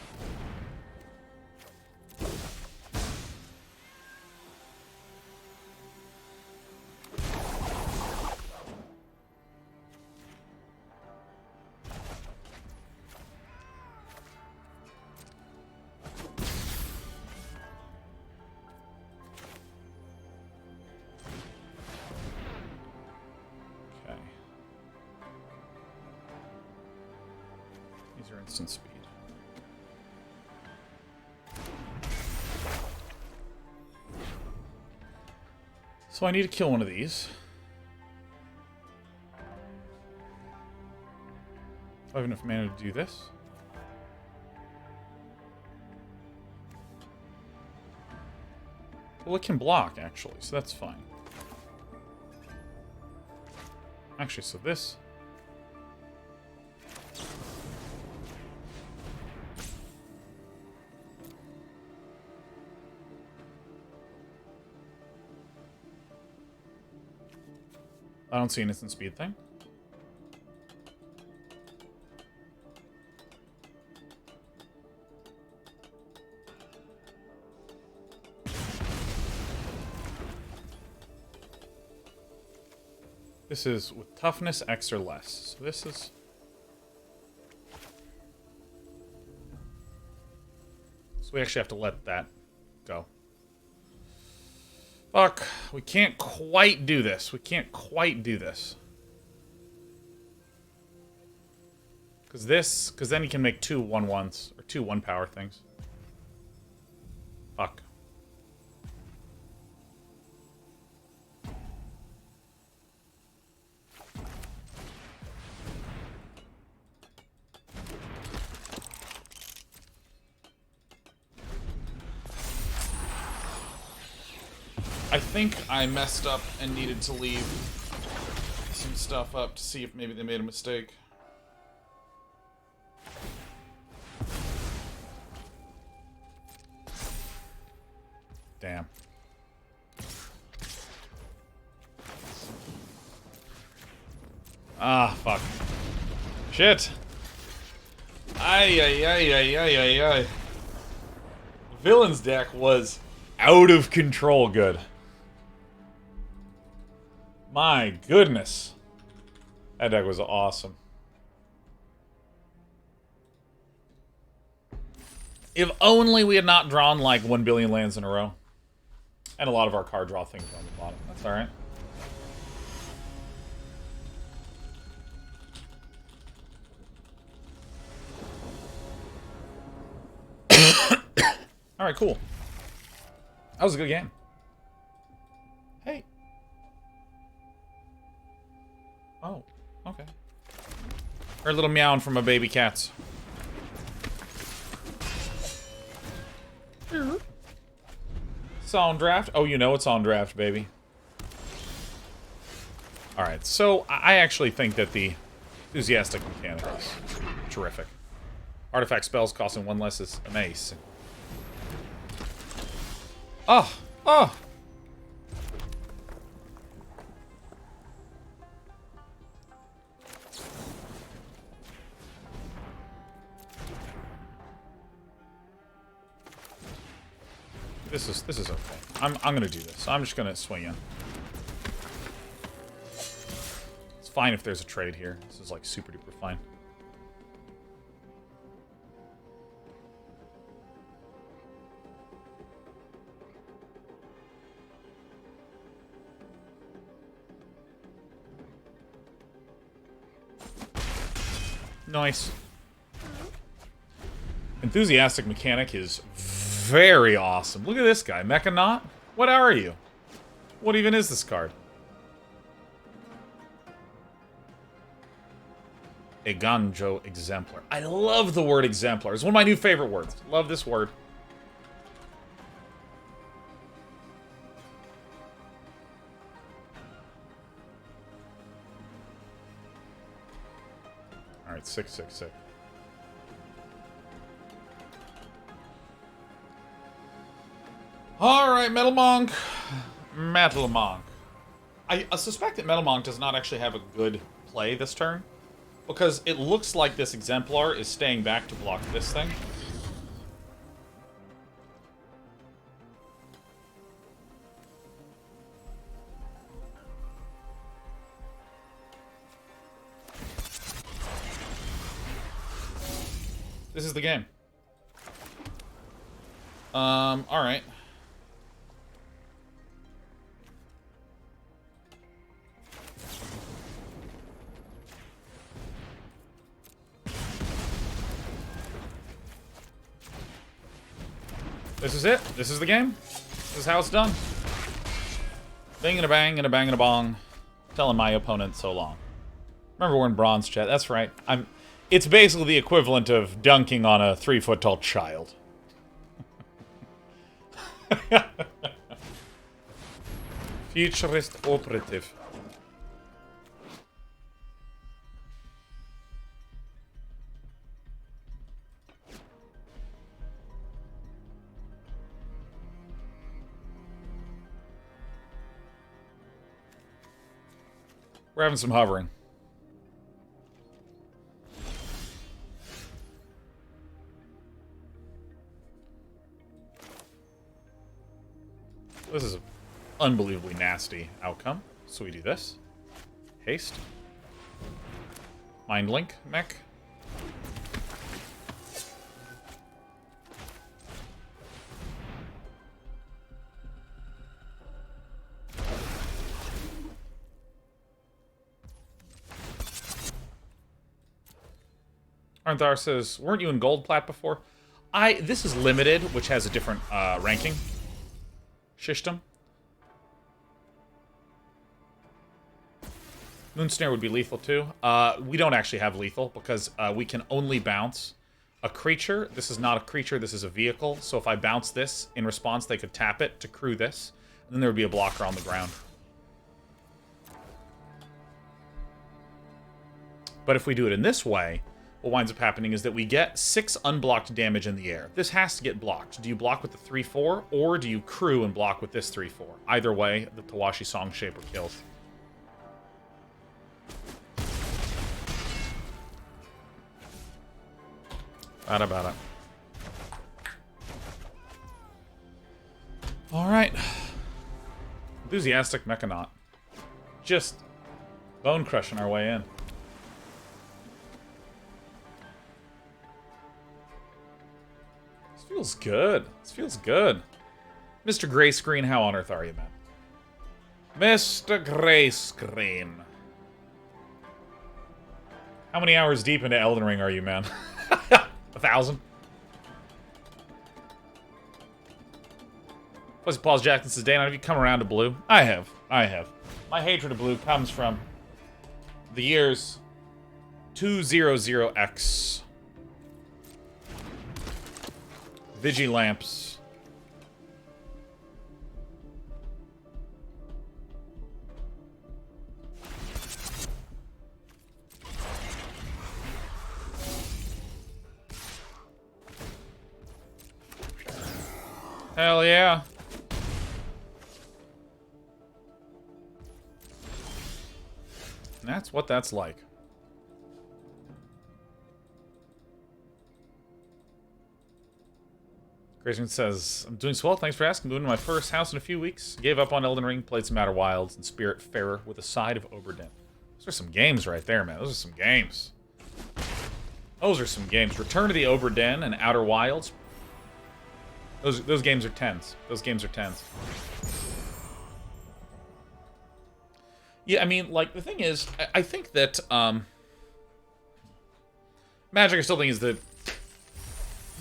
Speaker 1: Instant speed. So I need to kill one of these. Do I have enough mana to do this? Well, it can block, actually, so that's fine. Actually, so this... I don't see an instant speed thing. This is with toughness X or less. So this is... So we actually have to let that go. Fuck, we can't quite do this. We can't quite do this. Because then he can make 2 1/1s, or 2 1-power things. Fuck. I think I messed up and needed to leave some stuff up to see if maybe they made a mistake. Damn. Ah, fuck. Shit. Ay, ay, ay, ay, ay, ay, ay. Villain's deck was out of control good. My goodness. That deck was awesome. If only we had not drawn like 1 billion lands in a row. And a lot of our card draw things on the bottom. That's alright. Alright, cool. That was a good game. Hey. Oh, okay. Heard a little meowing from my baby cats. It's on draft? Oh, you know it's on draft, baby. Alright, so I actually think that the enthusiastic mechanic is terrific. Artifact spells costing 1 less is amazing. Oh! Oh! This is okay. I'm gonna do this. I'm just gonna swing in. It's fine if there's a trade here. This is like super duper fine. Nice. Enthusiastic Mechanic is very awesome. Look at this guy. Mechanaut? What are you? What even is this card? A Ganjo Exemplar. I love the word exemplar. It's one of my new favorite words. Love this word. Alright, 666. Alright, Metal Monk. Metal Monk. I suspect that Metal Monk does not actually have a good play this turn, because it looks like this Exemplar is staying back to block this thing. This is the game. Alright. This is it. This is the game. This is how it's done. Bing and a bang and a bang and a bong. Telling my opponent so long. Remember, we're in bronze chat. That's right. It's basically the equivalent of dunking on a 3-foot-tall child. Futurist operative. We're having some hovering. This is an unbelievably nasty outcome. So we do this. Haste. Mind Link, mech. Arnthar says, weren't you in gold plat before? This is limited, which has a different ranking. Shishtam. Moonsnare would be lethal too. We don't actually have lethal because we can only bounce a creature. This is not a creature, this is a vehicle. So if I bounce this, in response they could tap it to crew this, and then there would be a blocker on the ground. But if we do it in this way, what winds up happening is that we get 6 unblocked damage in the air. This has to get blocked. Do you block with the 3-4, or do you crew and block with this 3-4? Either way, the Tawashi Song Shaper kills. Bada bada. Alright. Enthusiastic Mechanaut. Just bone crushing our way in. Feels good. This feels good. Mr. Gray Screen, how on earth are you, man? Mr. Gray Screen. How many hours deep into Elden Ring are you, man? 1,000? Plus, Paul Jackson says, Dana, have you come around to blue? I have. I have. My hatred of blue comes from the years 200X. Vigilamps. Hell yeah. And that's what that's like. Grayson says, I'm doing swell, thanks for asking. Moving to my first house in a few weeks. Gave up on Elden Ring, played some Outer Wilds and Spirit Farer with a side of Oberdin. Those are some games right there, man. Those are some games. Those are some games. Return to the Oberdin and Outer Wilds. Those games are 10s. Those games are 10s. Yeah, I mean, like, the thing is, I think that, Magic, I still think, is the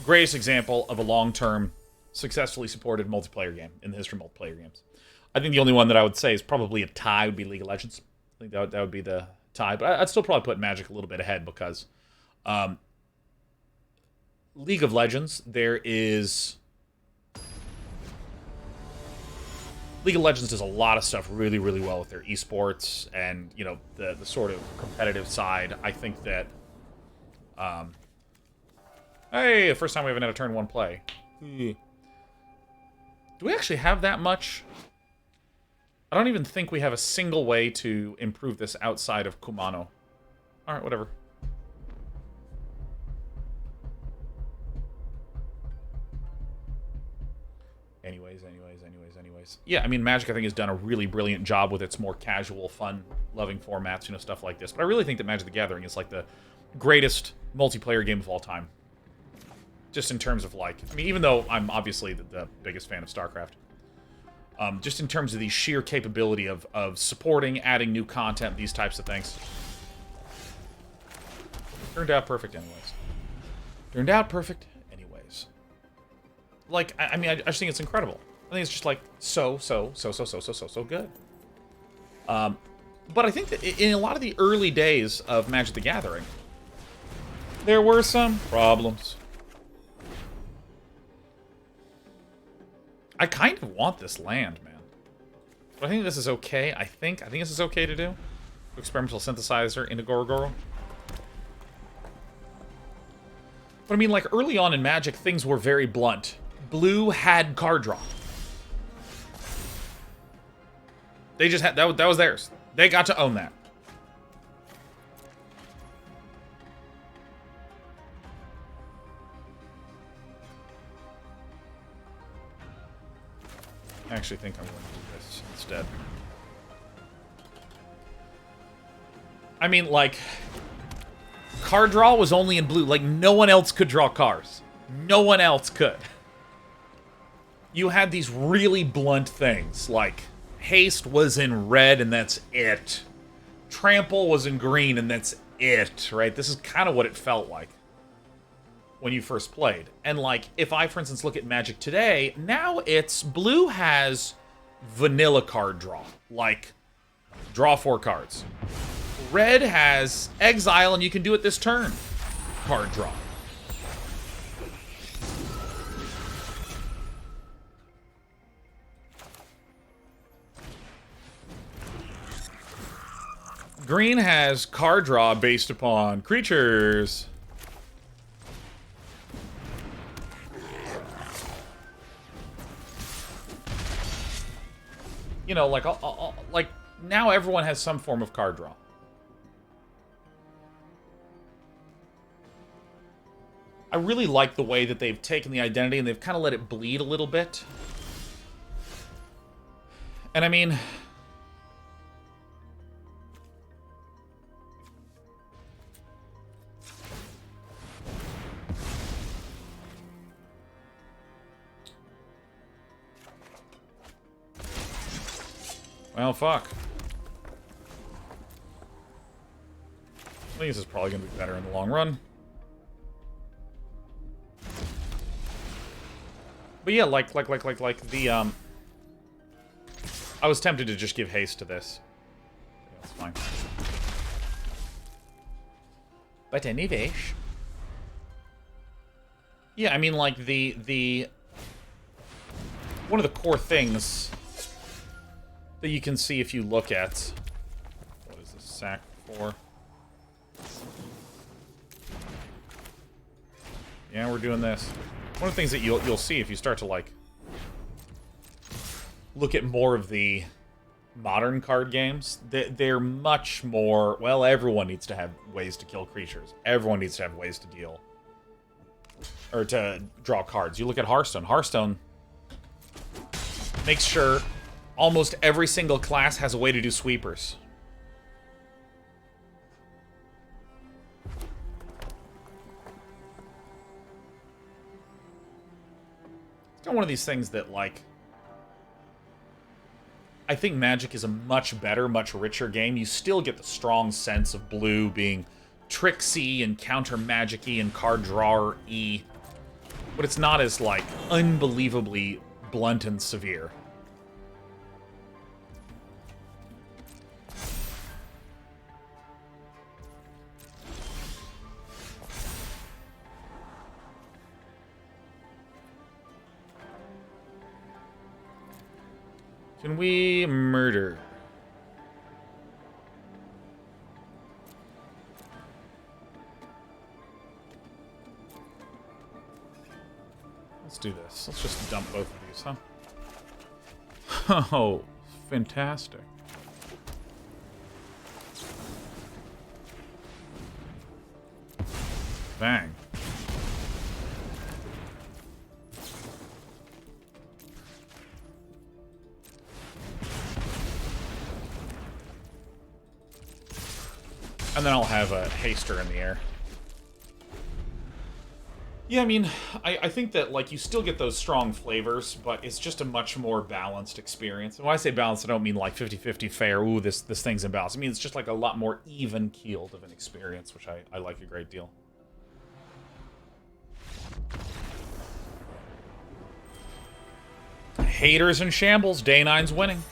Speaker 1: greatest example of a long-term, successfully supported multiplayer game in the history of multiplayer games. I think the only one that I would say is probably a tie would be League of Legends. I think that would be the tie, but I'd still probably put Magic a little bit ahead because League of Legends, League of Legends does a lot of stuff really, really well with their esports and, you know, the sort of competitive side. I think that, hey, the first time we haven't had a turn one play. Do we actually have that much? I don't even think we have a single way to improve this outside of Kumano. Alright, whatever. Anyways. Yeah, I mean, Magic, I think, has done a really brilliant job with its more casual, fun-loving formats, you know, stuff like this. But I really think that Magic the Gathering is, like, the greatest multiplayer game of all time. Just in terms of, like... I mean, even though I'm obviously the biggest fan of StarCraft. Just in terms of the sheer capability of supporting, adding new content, these types of things. Turned out perfect anyways. Like, I mean, I just think it's incredible. I think it's just, like, so good. But I think that in a lot of the early days of Magic the Gathering, there were some problems. I kind of want this land, man. But I think this is okay. I think this is okay to do. Experimental synthesizer into Gorogoro. But I mean, like, early on in Magic, things were very blunt. Blue had card draw. They just had... That was theirs. They got to own that. I actually think I'm going to do this instead. I mean, like... Card draw was only in blue. Like, no one else could draw cards. No one else could. You had these really blunt things, like... Haste was in red, and that's it. Trample was in green, and that's it, right? This is kind of what it felt like when you first played. And, like, if I, for instance, look at Magic today, now it's... Blue has vanilla card draw. Like, draw 4 cards. Red has exile, and you can do it this turn. Card draw. Green has card draw based upon creatures. You know, like, like now everyone has some form of card draw. I really like the way that they've taken the identity and they've kind of let it bleed a little bit. And I mean... Well, fuck. I think this is probably going to be better in the long run. But yeah, like the, I was tempted to just give haste to this. Yeah, that's fine. But anyways. Yeah, I mean, like, one of the core things that you can see if you look at... What is this sack for? Yeah, we're doing this. One of the things that you'll see if you start to, like, look at more of the modern card games, they're much more... Well, everyone needs to have ways to kill creatures. Everyone needs to have ways to deal... Or to draw cards. You look at Hearthstone. Hearthstone makes sure almost every single class has a way to do sweepers. It's not one of these things that, like... I think Magic is a much better, much richer game. You still get the strong sense of blue being tricksy and counter magic-y and card drawer-y, but it's not as, like, unbelievably blunt and severe. Can we murder? Let's do this. Let's just dump both of these, huh? Oh, fantastic. Bang. And then I'll have a haster in the air. Yeah, I mean, I think that, like, you still get those strong flavors, but it's just a much more balanced experience. And when I say balanced, I don't mean, like, 50-50 fair, ooh, this thing's imbalanced. I mean, it's just, like, a lot more even-keeled of an experience, which I like a great deal. Haters in shambles. Day 9's winning.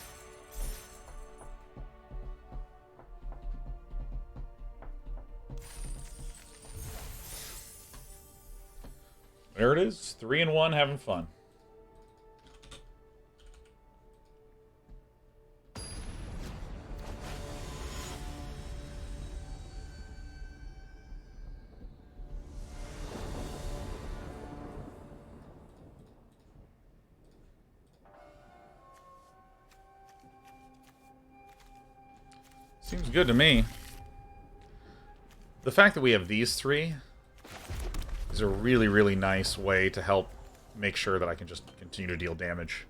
Speaker 1: There it is. 3-1, having fun. Seems good to me. The fact that we have these three is a really, really nice way to help make sure that I can just continue to deal damage.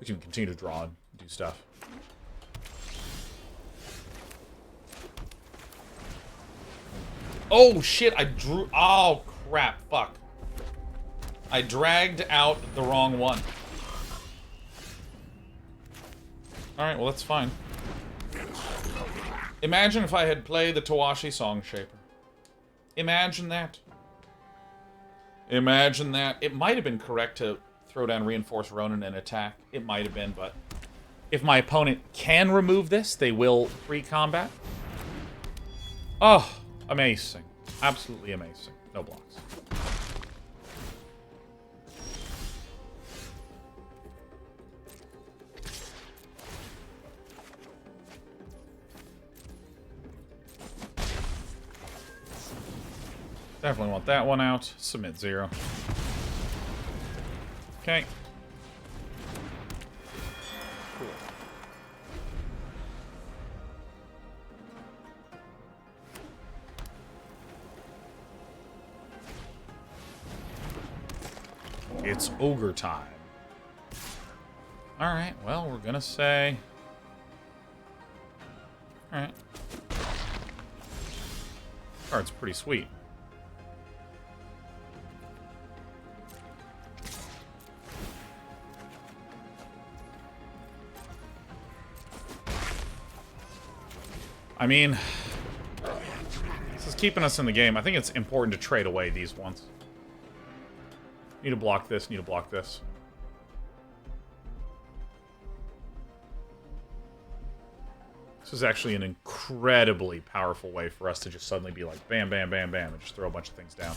Speaker 1: We can continue to draw and do stuff. Oh, shit, I drew... Oh, crap, fuck. I dragged out the wrong one. Alright, well, that's fine. Imagine if I had played the Tawashi Song Shaper. Imagine that. Imagine that. It might have been correct to throw down Reinforced Ronin and attack. It might have been, but if my opponent can remove this, they will pre-combat. Oh, amazing. Absolutely amazing. No blocks. Definitely want that one out. Submit 0. Okay. Cool. It's ogre time. Alright, well, we're gonna say... Alright. Card's pretty sweet. I mean, this is keeping us in the game. I think it's important to trade away these ones. Need to block this, need to block this. This is actually an incredibly powerful way for us to just suddenly be like, bam, bam, bam, bam, and just throw a bunch of things down.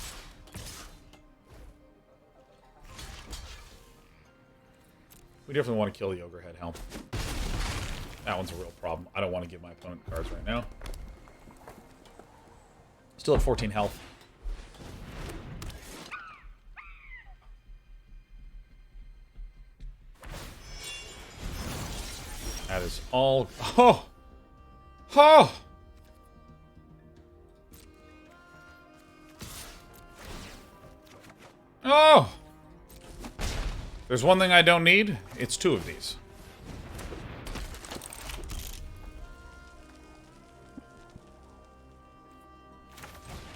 Speaker 1: We definitely want to kill the Ogre Head Helm. That one's a real problem. I don't want to give my opponent cards right now. Still at 14 health. That is all... Oh! Oh! Oh! There's one thing I don't need. It's 2 of these.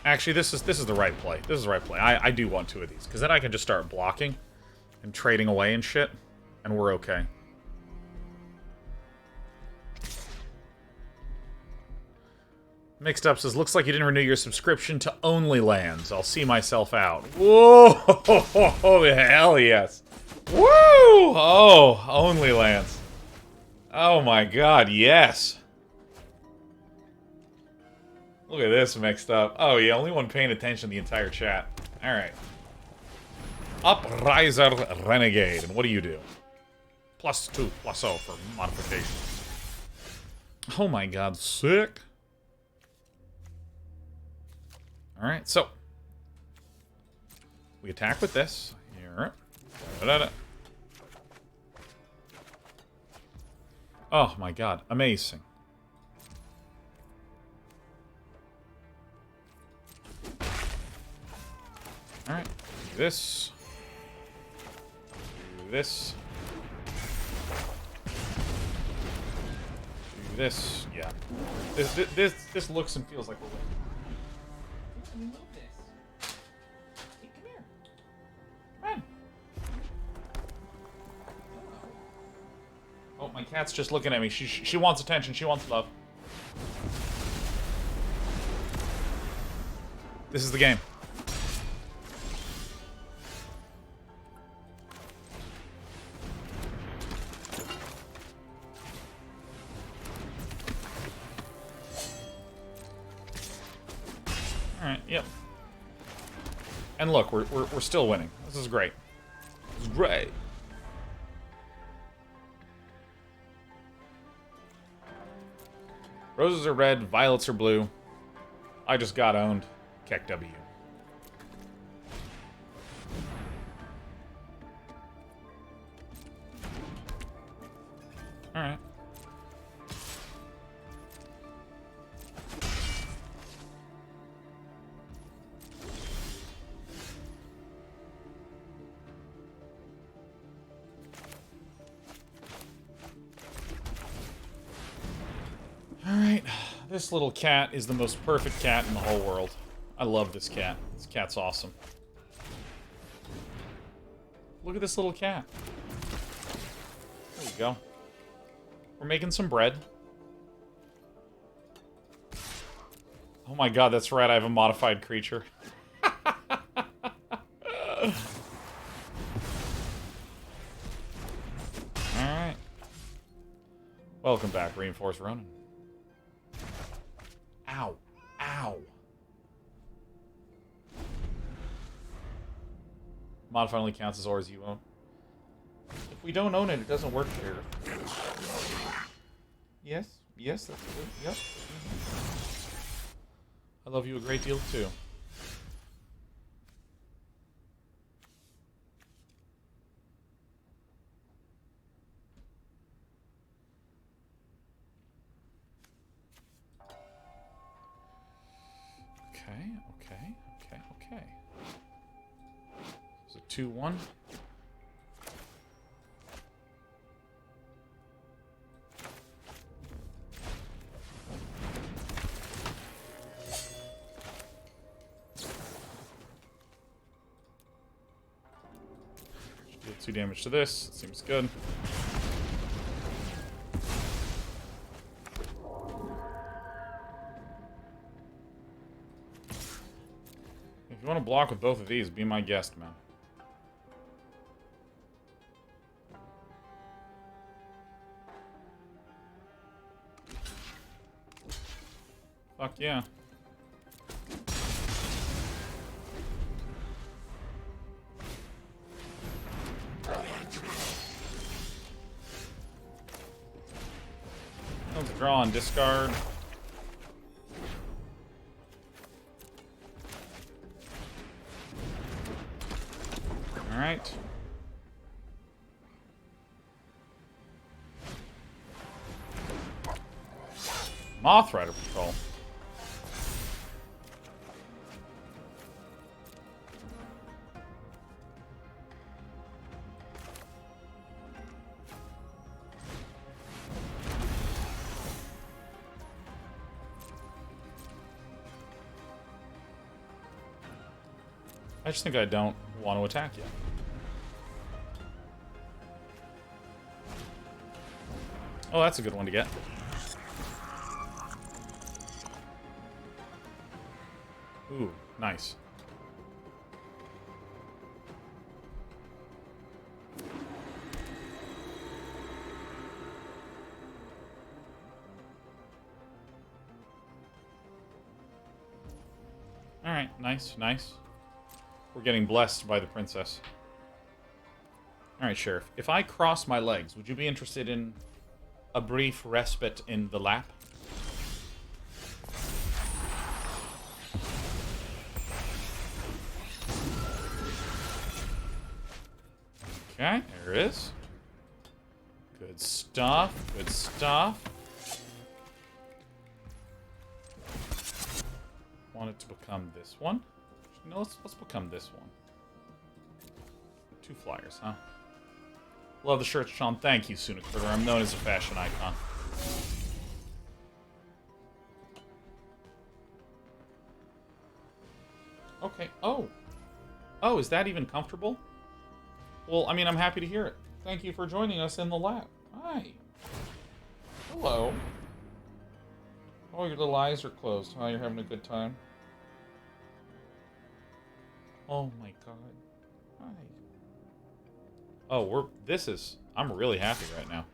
Speaker 1: Actually, this is the right play. This is the right play. I do want 2 of these, because then I can just start blocking and trading away and shit, and we're okay. Mixed Up says, looks like you didn't renew your subscription to OnlyLands. I'll see myself out. Whoa! Hell yes. Woo! Oh, OnlyLands. Oh my god, yes. Look at this Mixed Up. Oh yeah, only one paying attention to the entire chat. Alright. Upriser Renegade. And what do you do? +2, +0 for modifications. Oh my god, sick. Alright, so. We attack with this. Here. Da-da-da-da. Oh my god, amazing. Alright, do this. Do this. Do this. Yeah. This looks and feels like we're winning. We need this. Hey, come here. Come on. Oh, my cat's just looking at me. She wants attention. She wants love. This is the game. Alright, yep. And look, we're still winning. This is great. This is great. Roses are red, violets are blue. I just got owned. Keck W. Alright. Alright, this little cat is the most perfect cat in the whole world. I love this cat. This cat's awesome. Look at this little cat. There you go. We're making some bread. Oh my god, that's right, I have a modified creature. Alright. Welcome back, Reinforced Ronin. Ow. Ow. Modify only counts as auras you own. If we don't own it, it doesn't work here. Yes. Yes, that's good. Yep. I love you a great deal, too. Okay. So 2-1. Deal 2 damage to this. Seems good. If you want to block with both of these, be my guest, man. Fuck yeah. Let's draw and discard. Alright. Moth Rider Patrol. I just think I don't want to attack yet. Oh, that's a good one to get. Ooh, nice. Alright, nice, nice. We're getting blessed by the princess. Alright, Sheriff. If I cross my legs, would you be interested in a brief respite in the lap? Okay, there it is. Good stuff, good stuff. Want it to become this one? No, let's become this one. 2 flyers, huh? Love the shirt, Sean. Thank you, Sunic Critter. I'm known as a fashion icon. Okay. Oh. Oh, is that even comfortable? Well, I mean, I'm happy to hear it. Thank you for joining us in the lab. Hi. Hello. Oh, your little eyes are closed. Oh, you're having a good time. Oh my god. Hi. Oh, I'm really happy right now.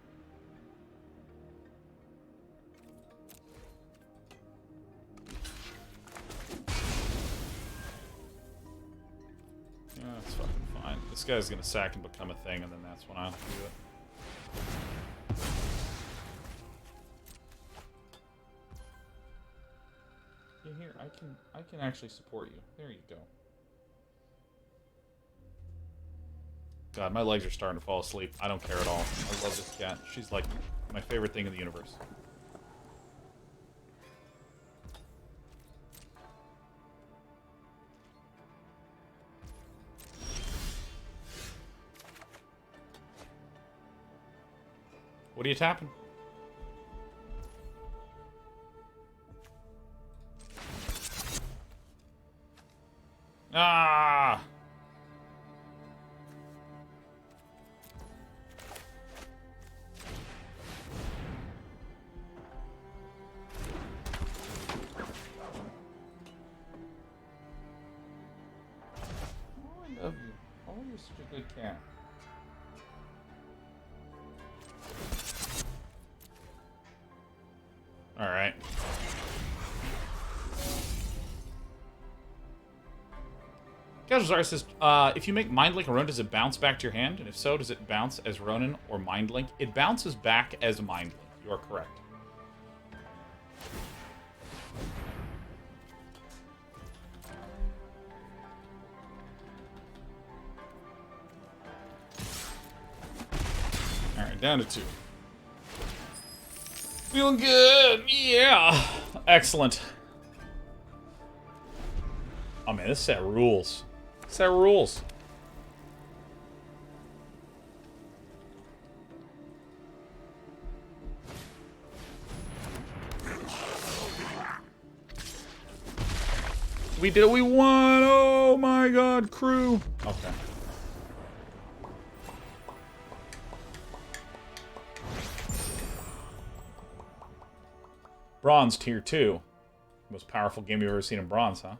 Speaker 1: Yeah, that's fucking fine. This guy's gonna sack and become a thing, and then that's when I'll do it. Yeah, here, I can actually support you. There you go. God, my legs are starting to fall asleep. I don't care at all. I love this cat. She's like my favorite thing in the universe. What are you tapping? Ah! I love you. Oh, you're such a good cat. Alright. Casual says, if you make Mind Link a Ronin, does it bounce back to your hand? And if so, does it bounce as Ronin or Mind Link? It bounces back as Mind Link. You are correct. Alright, down to 2. Feeling good! Yeah! Excellent. Oh man, this set rules. This set rules. We did it, we won! Oh my god, crew! Okay. Bronze tier 2. Most powerful game you've ever seen in bronze, huh?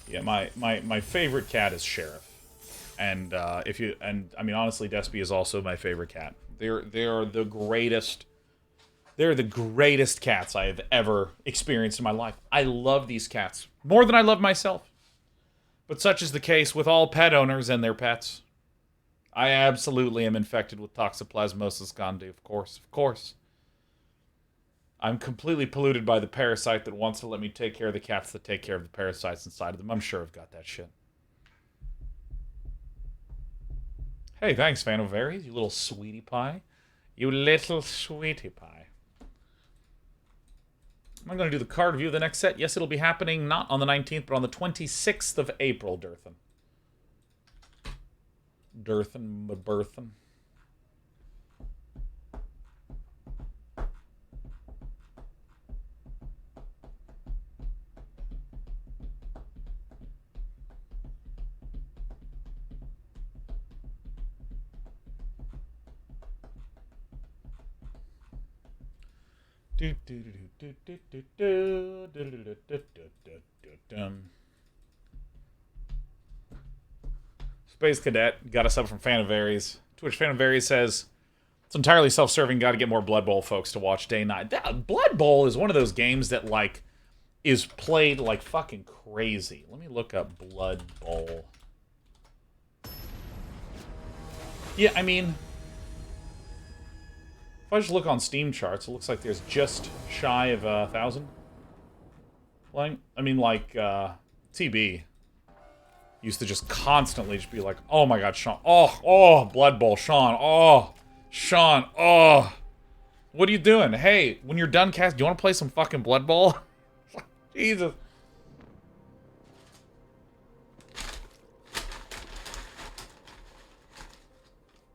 Speaker 1: Yeah, my favorite cat is Sheriff. And I mean honestly, Despy is also my favorite cat. They are the greatest. They're the greatest cats I have ever experienced in my life. I love these cats more than I love myself. But such is the case with all pet owners and their pets. I absolutely am infected with Toxoplasmosis gondii, of course, of course. I'm completely polluted by the parasite that wants to let me take care of the cats that take care of the parasites inside of them. I'm sure I've got that shit. Hey, thanks, Fan of Aries, you little sweetie pie. You little sweetie pie. I'm going to do the card review of the next set. Yes, it'll be happening not on the 19th, but on the 26th of April, Durthan. Berthan. Space Cadet got us up from Phantom Varies. Twitch Phantom Varies says, it's entirely self-serving, gotta get more Blood Bowl folks to watch day and night. Blood Bowl is one of those games that, like, is played like fucking crazy. Let me look up Blood Bowl. Yeah, I mean, if I just look on Steam charts, it looks like there's just shy of 1,000 playing. I mean, like, TB used to just constantly just be like, oh my god, Sean. Oh, Blood Bowl, Sean. Oh, Sean. Oh. What are you doing? Hey, when you're done cast, do you want to play some fucking Blood Bowl? Jesus.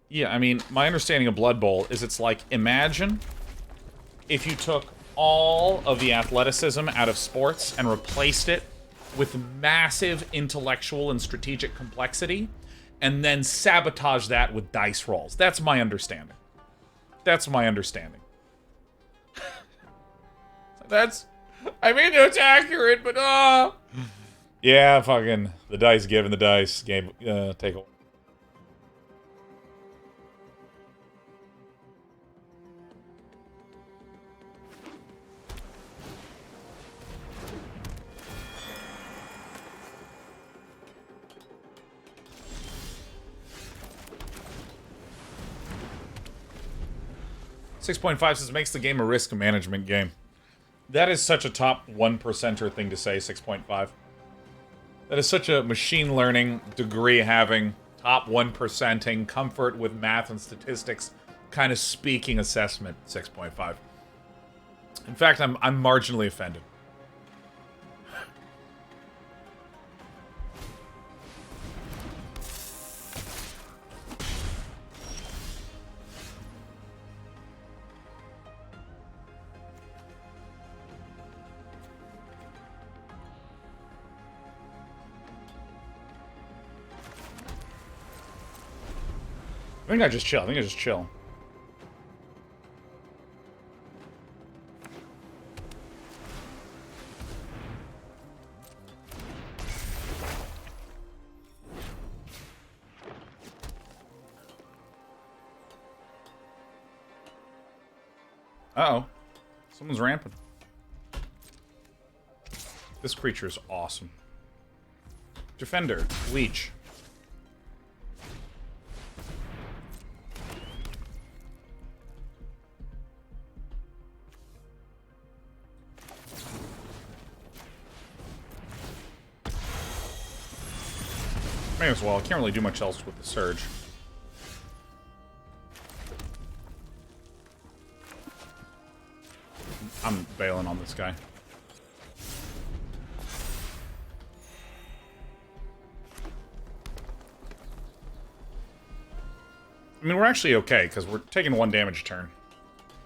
Speaker 1: Yeah, I mean, my understanding of Blood Bowl is it's like, imagine if you took all of the athleticism out of sports and replaced it with massive intellectual and strategic complexity, and then sabotage that with dice rolls. That's my understanding. That's my understanding. I mean, it's accurate, but, yeah, fucking, the dice giving the dice. Game, take a... .5 says makes the game a risk management game. That is such a top 1%er thing to say, 6.5. That is such a machine learning, degree having, top 1%ing, comfort with math and statistics kind of speaking assessment, 6.5. In fact, I'm marginally offended. I think I just chill. Uh-oh. Someone's ramping. This creature is awesome. Defender. Leech. May as well. I can't really do much else with the Surge. I'm bailing on this guy. I mean, we're actually okay, because we're taking 1 damage a turn.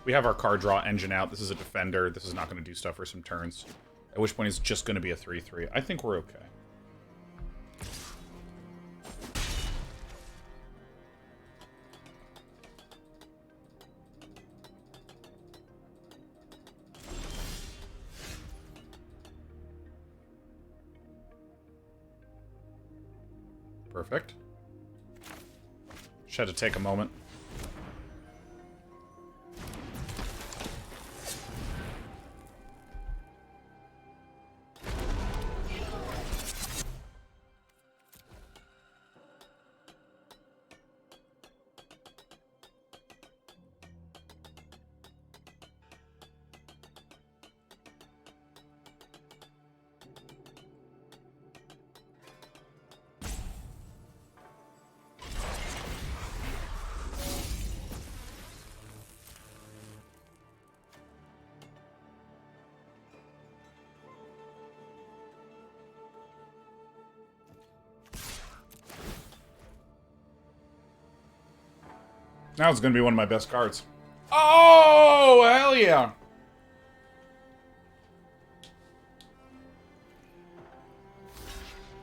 Speaker 1: We have our card draw engine out. This is a defender. This is not going to do stuff for some turns. At which point it's just going to be a 3-3. I think we're okay. Perfect. Just had to take a moment. Now it's going to be one of my best cards. Oh, hell yeah.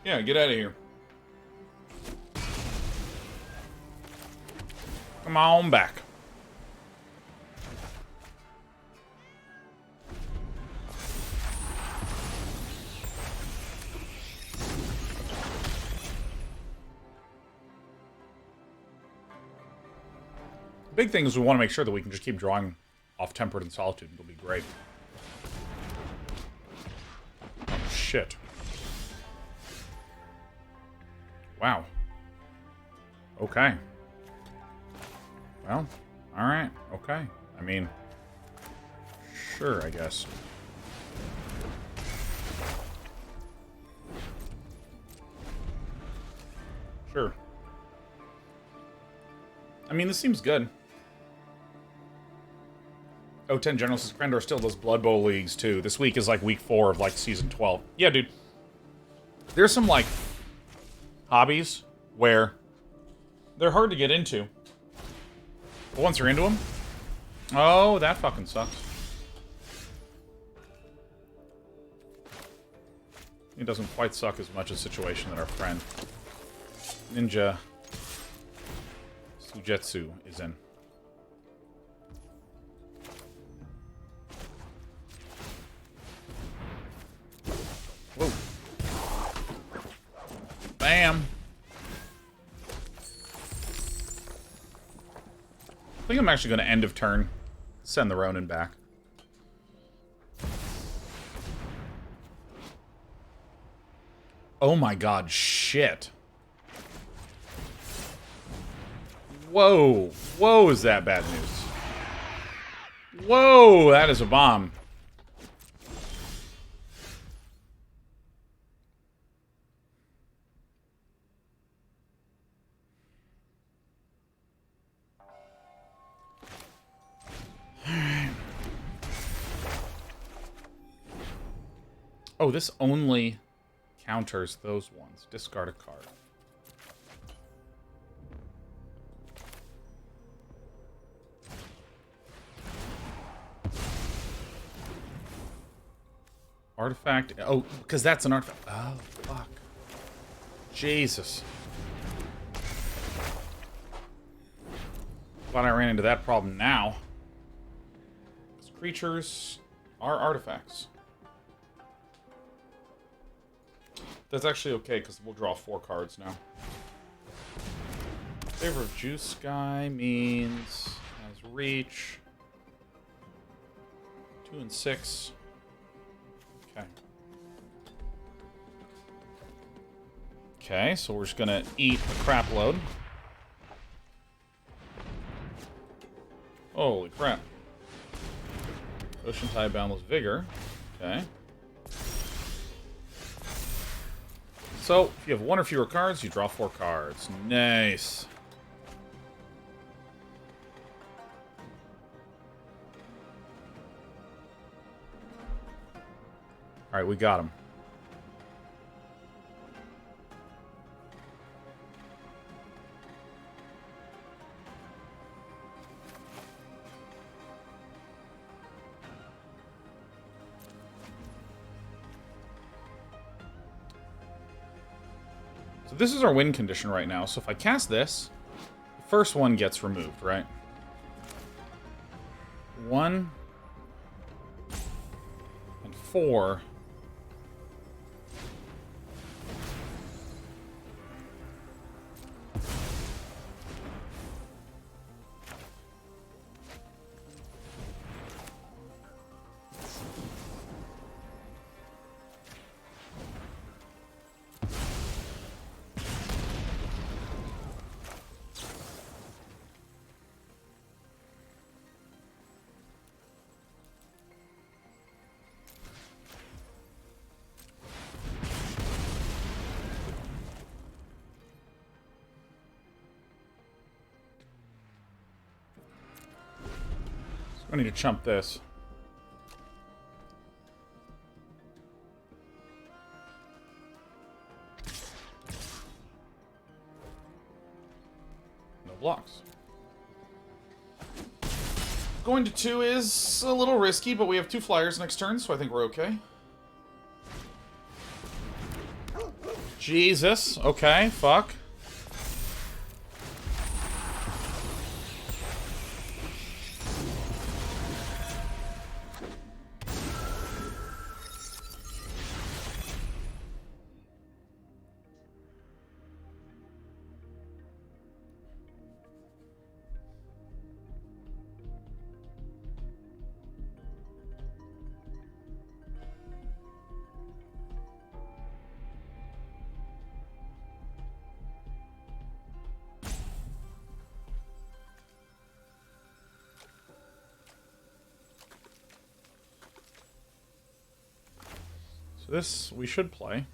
Speaker 1: Yeah, get out of here. Come on back. Big thing is we want to make sure that we can just keep drawing off Tempered and Solitude. It'll be great. Oh, shit. Wow. Okay. Well, alright. Okay. I mean, sure, I guess. Sure. I mean, this seems good. Oh, 10 General says Krendor still does Blood Bowl leagues, too. This week is, like, week 4 of, like, Season 12. Yeah, dude. There's some, like, hobbies where they're hard to get into. But once you're into them... Oh, that fucking sucks. It doesn't quite suck as much a situation that our friend Ninja Sujetsu is in. Whoa. Bam. I think I'm actually going to end of turn send the Ronin back. Oh my god, shit. Whoa. Whoa, is that bad news? Whoa, that is a bomb. Oh, this only counters those ones. Discard a card. Artifact. Oh, because that's an artifact. Oh, fuck. Jesus. Glad I ran into that problem now. Because creatures are artifacts. That's actually okay, because we'll draw 4 cards now. Favor of Juice Sky means has reach. 2 and 6. Okay. Okay, so we're just gonna eat a crap load. Holy crap. Ocean Tide, Boundless Vigor. Okay. So, if you have 1 or fewer cards, you draw 4 cards. Nice. Alright, we got him. So this is our win condition right now. So if I cast this, the first one gets removed, right? 1 and 4. I need to chump this. No blocks. Going to 2 is a little risky, but we have 2 flyers next turn, so I think we're okay. Jesus. Okay, fuck. So this we should play.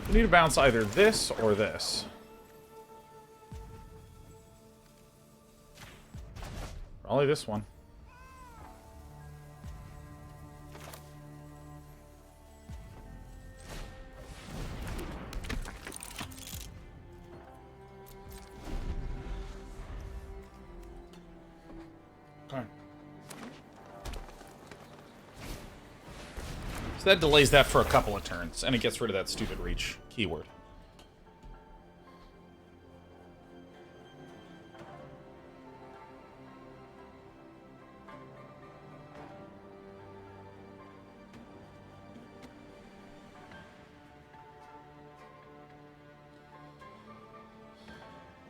Speaker 1: We need to bounce either this or this. Probably this one. Okay. So that delays that for a couple of turns, and it gets rid of that stupid reach keyword.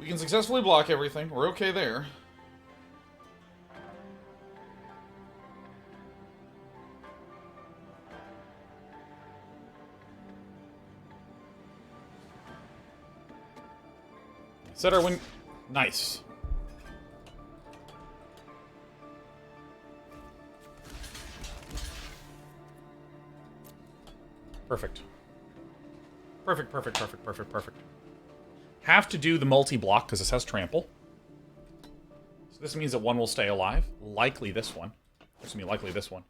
Speaker 1: We can successfully block everything. We're okay there. Set our win. Nice. Perfect. Perfect, perfect, perfect, perfect, perfect. Have to do the multi-block because this has trample. So this means that one will stay alive. Likely this one. This will be likely this one.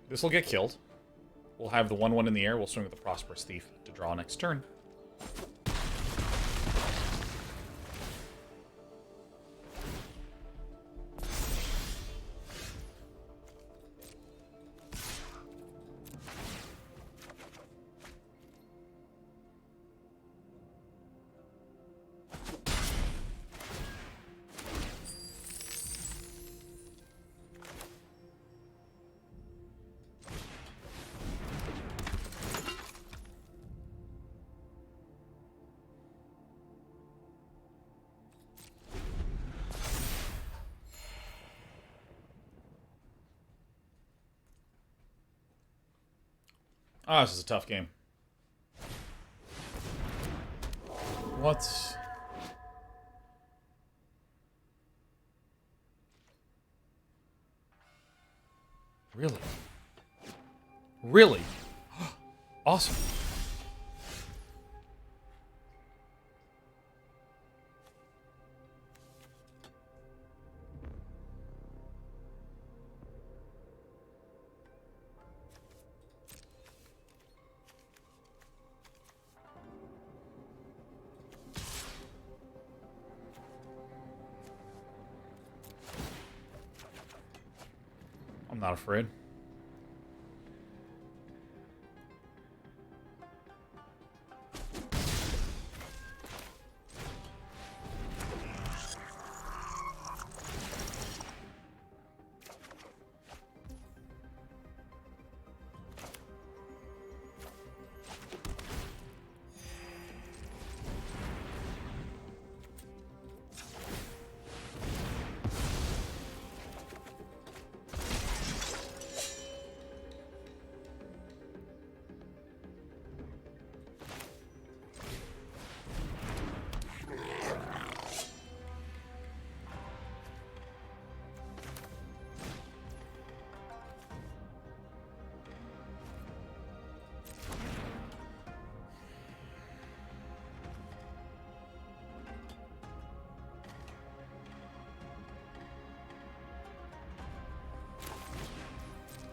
Speaker 1: This will get killed. We'll have the 1/1 in the air. We'll swing with the Prosperous Thief to draw next turn. Ah, this is a tough game. What's... Really? Really? Awesome. I'm not afraid.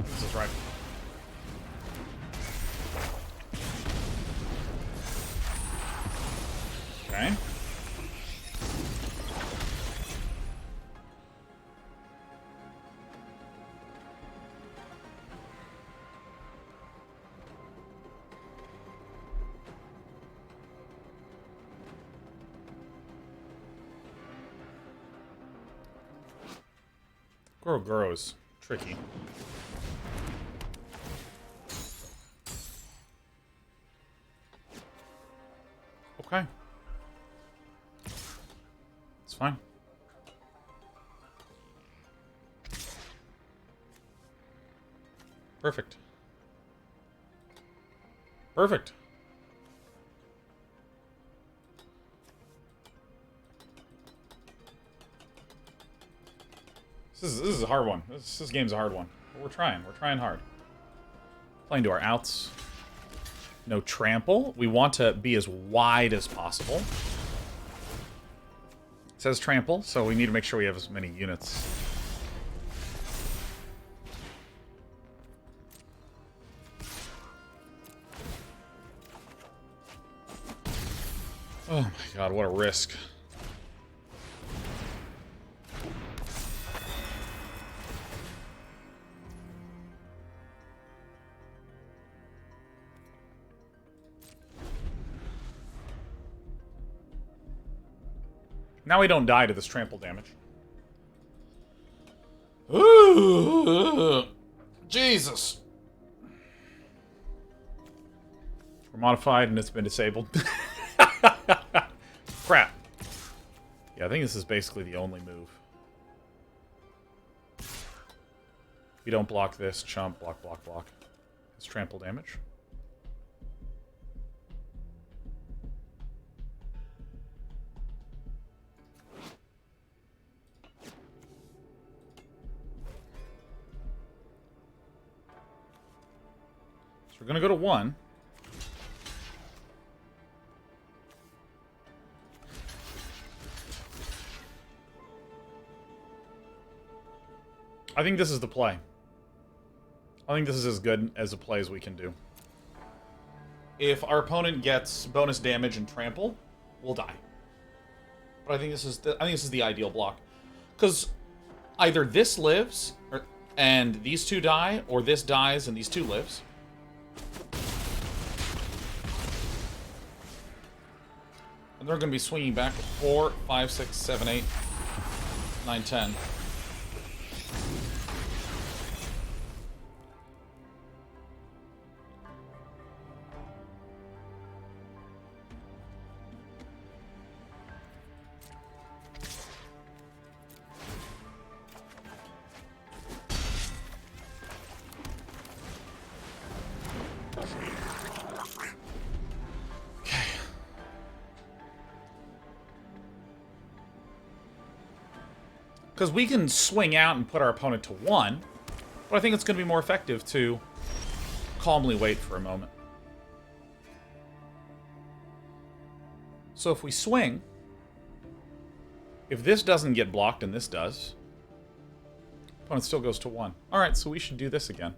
Speaker 1: This is right. Okay. Grows. Tricky. Okay. It's fine. Perfect. Perfect. This is a hard one. This game's a hard one. But we're trying. We're trying hard. Playing to our outs. No trample. We want to be as wide as possible. It says trample, so we need to make sure we have as many units. Oh my god, what a risk. Now we don't die to this trample damage. Ooh, Jesus. We're modified and it's been disabled. Crap. Yeah, I think this is basically the only move. We don't block this. Chump, block, block, block. It's trample damage. So we're going to go to 1. I think this is the play. I think this is as good as a play as we can do. If our opponent gets bonus damage and trample, we'll die. But I think this is the ideal block, because either this lives and these two die, or this dies and these two lives. And they're going to be swinging back with 4, 5, 6, 7, 8, 9, 10. Because we can swing out and put our opponent to 1, but I think it's going to be more effective to calmly wait for a moment. So if we swing, if this doesn't get blocked and this does, opponent still goes to 1. Alright, so we should do this again.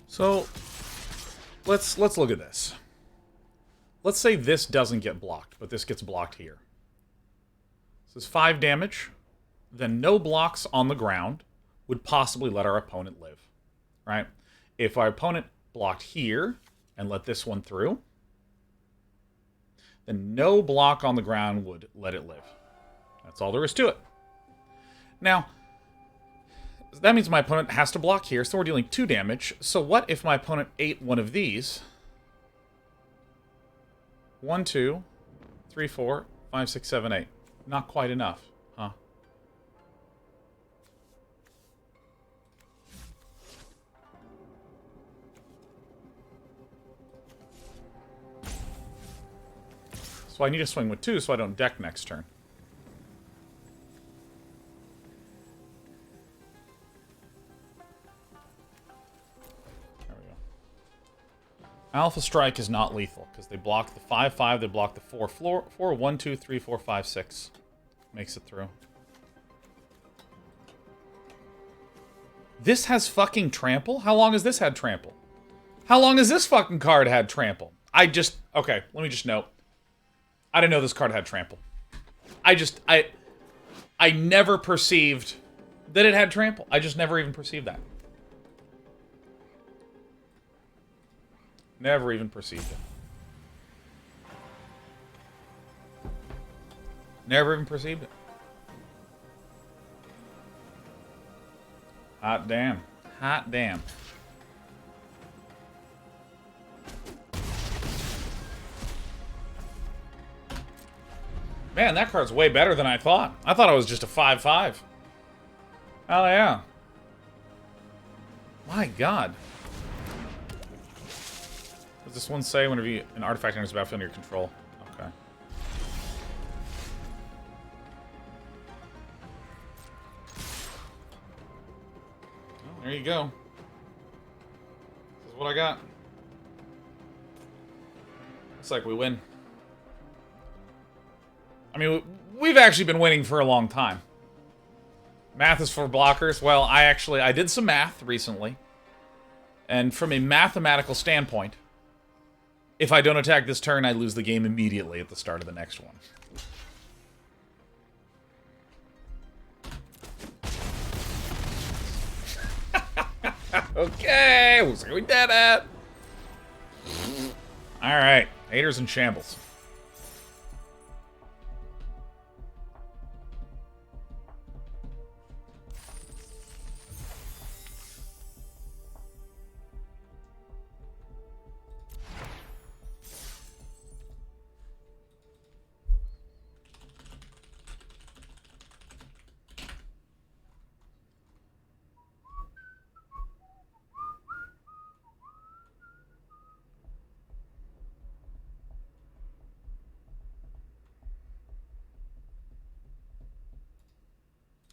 Speaker 1: So, let's look at this. Let's say this doesn't get blocked, but this gets blocked here. This is 5 damage. Then no blocks on the ground would possibly let our opponent live, right? If our opponent blocked here and let this one through, then no block on the ground would let it live. That's all there is to it. Now, that means my opponent has to block here, so we're dealing 2 damage. So what if my opponent ate one of these? 1, 2, 3, 4, 5, 6, 7, 8. Not quite enough, huh? So I need to swing with 2 so I don't deck next turn. Alpha Strike is not lethal, because they block the 5-5, they block the 4-4, 1, 2, 3, 4, 5, 6. Makes it through. This has fucking trample? How long has this had trample? How long has this fucking card had trample? Okay, let me just note. I didn't know this card had trample. I never perceived that it had trample. I just never even perceived that. Never even perceived it. Never even perceived it. Hot damn. Hot damn. Man, that card's way better than I thought. I thought it was just a 5/5. Hell yeah. My god. Does this one say whenever an artifact enters the battlefield under your control? Okay. Well, there you go. This is what I got. Looks like we win. I mean, we've actually been winning for a long time. Math is for blockers. Well, I did some math recently. And from a mathematical standpoint, if I don't attack this turn, I lose the game immediately at the start of the next one. Okay, we'll see what we did at. Alright, haters in shambles.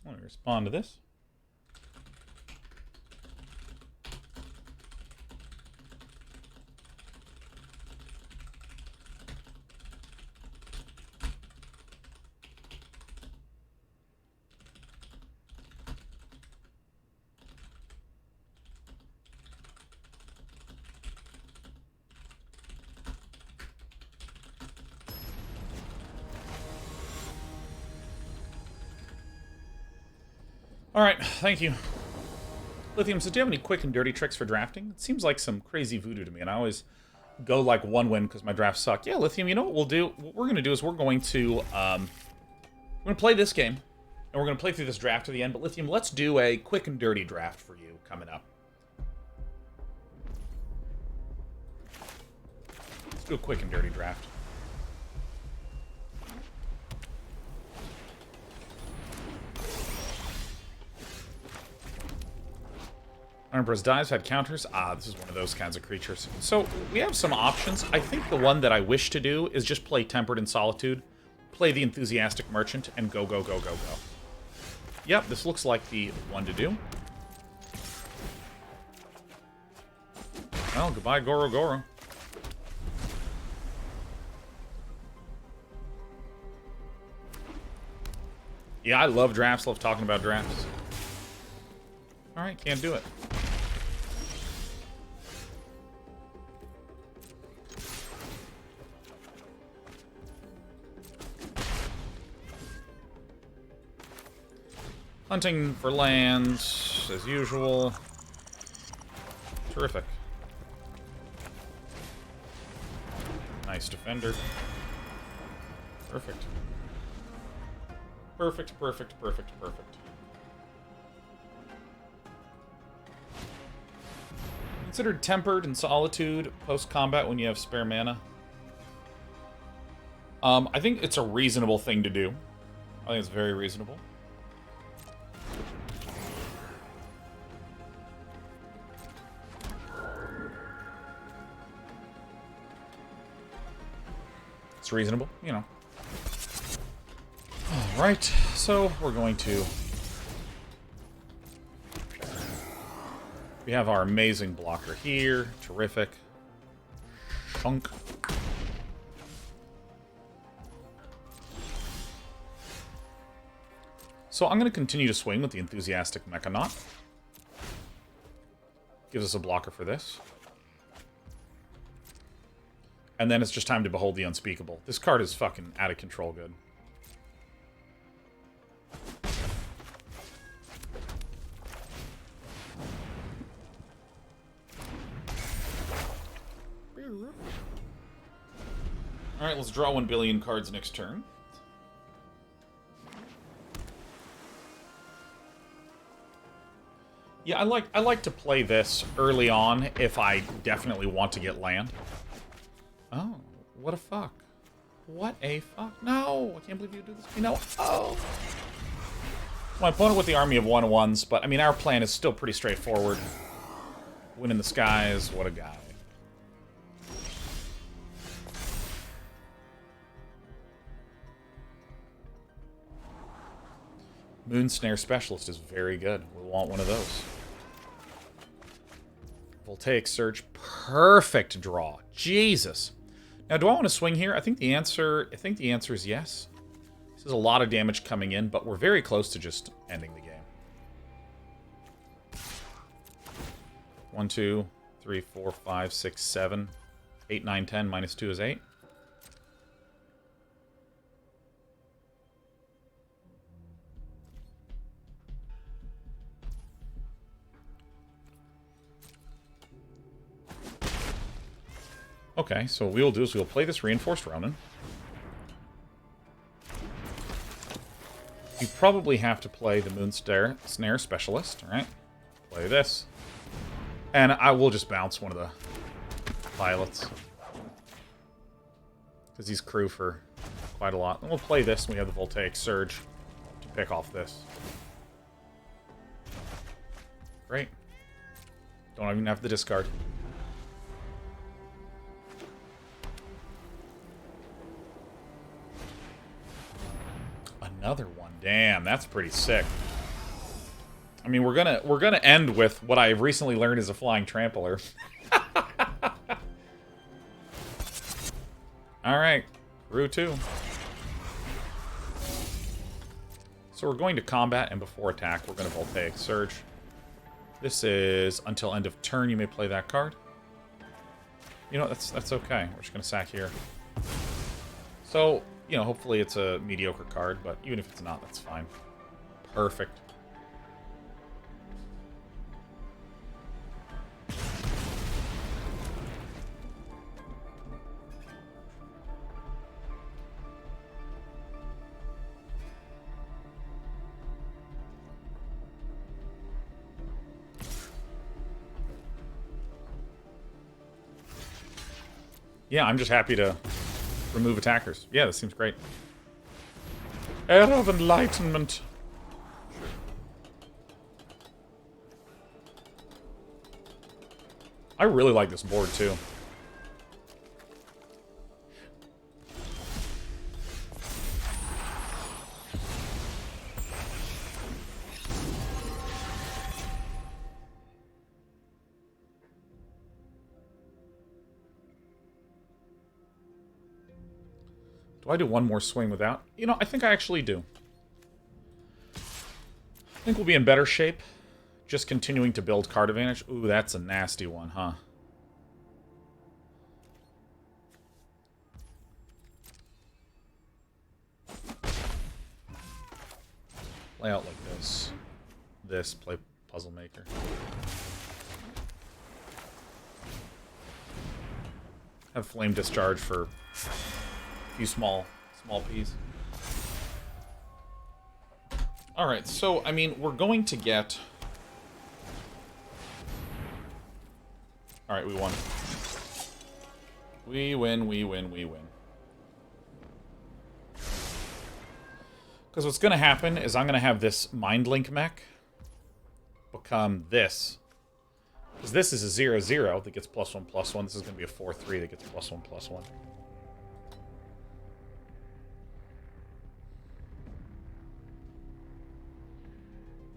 Speaker 1: Let me respond to this. Alright, thank you. Lithium says, do you have any quick and dirty tricks for drafting? It seems like some crazy voodoo to me, and I always go like one win because my drafts suck. Yeah, Lithium, you know what we'll do? What we're going to do is we're going to play this game, and we're going to play through this draft to the end. But Lithium, let's do a quick and dirty draft for you coming up. Let's do a quick and dirty draft. Emperor's Dives had counters. Ah, this is one of those kinds of creatures. So, we have some options. I think the one that I wish to do is just play Tempered in Solitude, play the Enthusiastic Merchant, and go, go, go, go, go. Yep, this looks like the one to do. Well, goodbye, Goro Goro. Yeah, I love drafts, love talking about drafts. Alright, can't do it. Hunting for lands, as usual. Terrific. Nice defender. Perfect. Perfect, perfect, perfect, perfect. Considered Tempered in Solitude post-combat when you have spare mana. I think it's a reasonable thing to do. I think it's very reasonable. It's reasonable, you know. Alright, so we're going to... We have our amazing blocker here. Terrific. Chunk. So I'm going to continue to swing with the Enthusiastic Mechanaut. Gives us a blocker for this. And then it's just time to behold the unspeakable. This card is fucking out of control good. Alright, let's draw 1 billion cards next turn. Yeah, I like to play this early on if I definitely want to get land. Oh, what a fuck. What a fuck. No, I can't believe you do this to me. No. Oh. My opponent with the army of 1/1s, but I mean, our plan is still pretty straightforward. Win in the skies, what a guy. Moon Snare Specialist is very good. We'll want one of those. Voltaic Surge, perfect draw. Jesus. Now, do I want to swing here? I think the answer is yes. This is a lot of damage coming in, but we're very close to just ending the game. 1, 2, 3, 4, 5, 6, 7, 8, 9, 10. Minus 2 is 8. Okay, so what we'll do is we'll play this Reinforced Ronin. You probably have to play the Moon Snare Specialist, alright? Play this. And I will just bounce one of the Violets. Because he's crew for quite a lot. And we'll play this when we have the Voltaic Surge to pick off this. Great. Don't even have to discard. Another one. Damn, that's pretty sick. I mean, we're gonna end with what I've recently learned is a flying trampler. All right, Crew 2. So we're going to combat, and before attack, we're going to Voltaic Surge. This is until end of turn. You may play that card. You know, that's okay. We're just going to sack here. So, you know, hopefully it's a mediocre card, but even if it's not, that's fine. Perfect. Yeah, I'm just happy to remove attackers. Yeah, this seems great. Air of Enlightenment. I really like this board, too. Do I do one more swing without? You know, I think I actually do. I think we'll be in better shape. Just continuing to build card advantage. Ooh, that's a nasty one, huh? Play out like this. This, play Puzzle Maker. Have Flame Discharge for a few small P's. Alright, so, I mean, we're going to get... Alright, we won. We win, we win, we win. Because what's going to happen is I'm going to have this Mind Link mech become this. Because this is a 0/0 that gets +1/+1. This is going to be a 4/3 that gets +1/+1.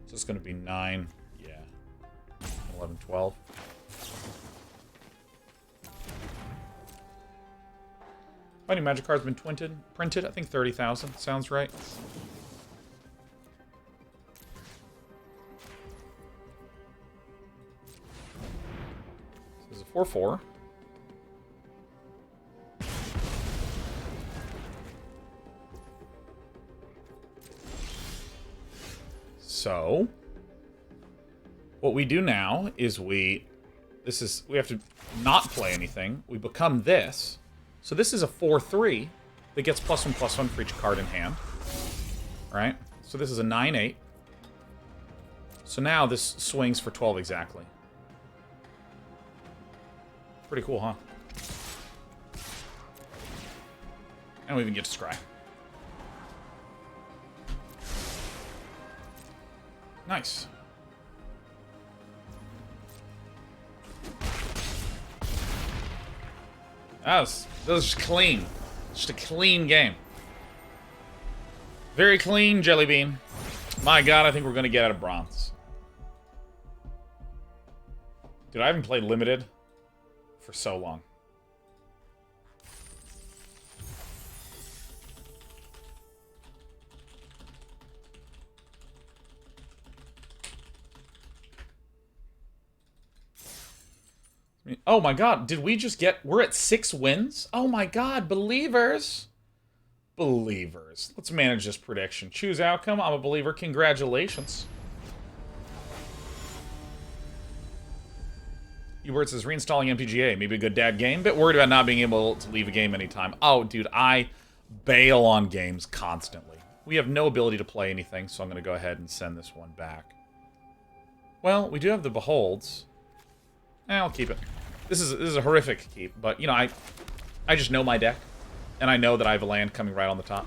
Speaker 1: So it's going to be 9, yeah, 11, 12. How many magic cards been printed? I think 30,000. Sounds right. This is a 4/4. So, what we do now is we have to not play anything. We become this. So this is a 4/3 that gets +1/+1 for each card in hand. Right? So this is a 9/8. So now this swings for 12 exactly. Pretty cool, huh? And we even get to scry. Nice. That was just clean. Just a clean game. Very clean, Jelly Bean. My god, I think we're going to get out of bronze. Dude, I haven't played Limited for so long. Oh my god, did we just get... We're at 6 wins? Oh my god, believers. Believers. Let's manage this prediction. Choose outcome. I'm a believer. Congratulations. Ebert says, reinstalling MTGA. Maybe a good dad game. Bit worried about not being able to leave a game anytime. Oh, dude, I bail on games constantly. We have no ability to play anything, so I'm going to go ahead and send this one back. Well, we do have the Beholds. I'll keep it. This is a horrific keep, but, you know, I just know my deck. And I know that I have a land coming right on the top.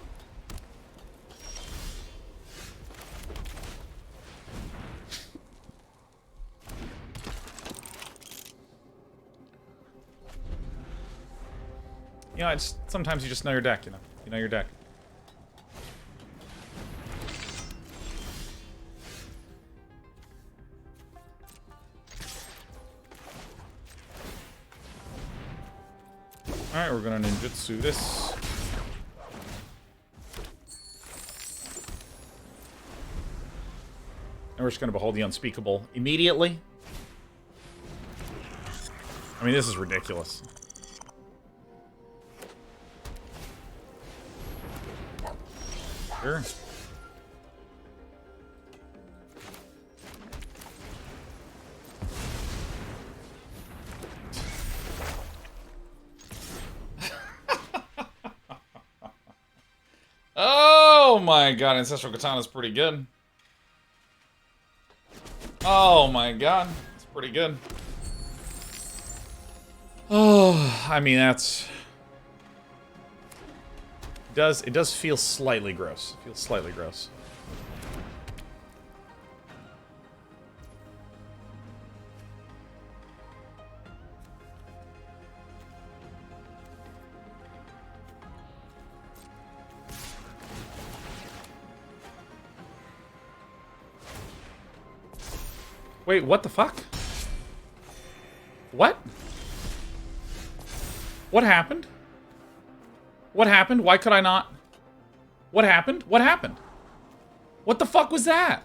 Speaker 1: You know, it's sometimes you just know your deck, you know. You know your deck. Alright, we're gonna ninjutsu this. And we're just gonna behold the unspeakable immediately. I mean, this is ridiculous. Sure. Oh my god, Ancestral Katana is pretty good. Oh my god, it's pretty good. Oh, I mean, that's... It does feel slightly gross. It feels slightly gross. Wait, what the fuck? What? What happened? What happened? Why could I not? What happened? What happened? What the fuck was that?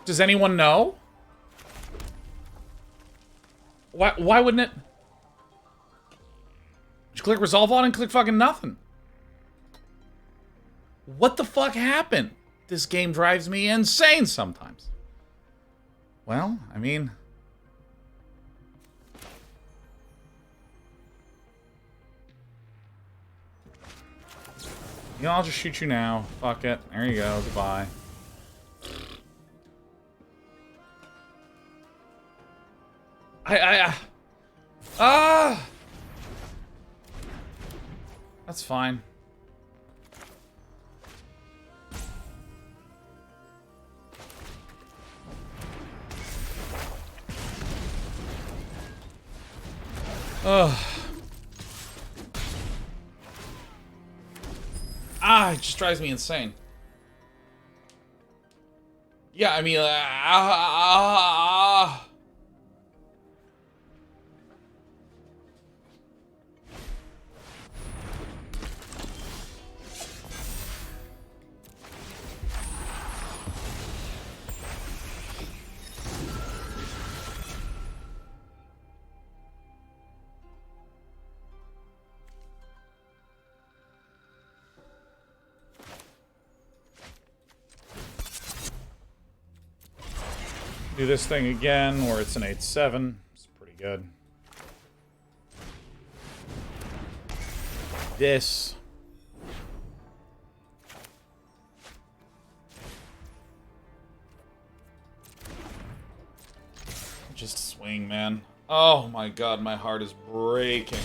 Speaker 1: Does anyone know? Why wouldn't it? Just click resolve on and click fucking nothing. What the fuck happened? This game drives me insane sometimes. Well, I mean... You know, I'll just shoot you now. Fuck it. There you go. Goodbye. That's fine. Ugh. It just drives me insane. Yeah, I mean, Do this thing again where it's an 8-7. It's pretty good. This. Just swing, man. Oh my god, my heart is breaking.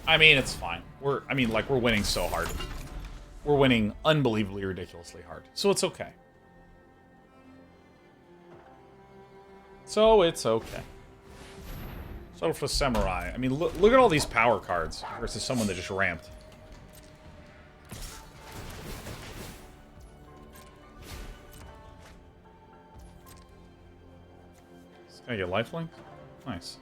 Speaker 1: I mean, it's fine. We're winning so hard. We're winning unbelievably ridiculously hard. So it's okay. So it's okay. So for Samurai. I mean, look at all these power cards versus someone that just ramped. Can I get lifelink? Nice.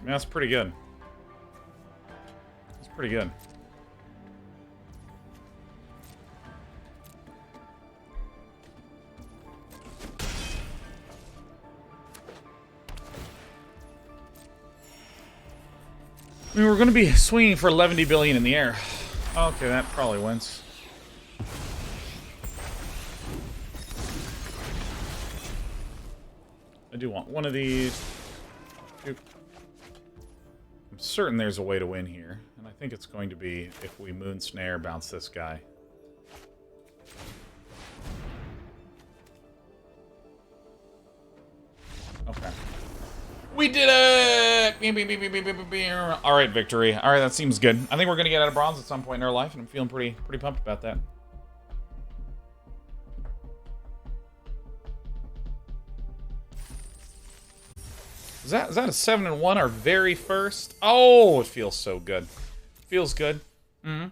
Speaker 1: That's pretty good. That's pretty good. I mean, we're going to be swinging for 11 billion in the air. Okay, that probably wins. I do want one of these. I'm certain there's a way to win here, and I think it's going to be if we Moon Snare, bounce this guy. Okay. We did it! Alright, victory. Alright, that seems good. I think we're going to get out of bronze at some point in our life, and I'm feeling pretty pumped about that. Is that a 7-1, our very first? Oh, it feels so good. Feels good. Mm-hmm.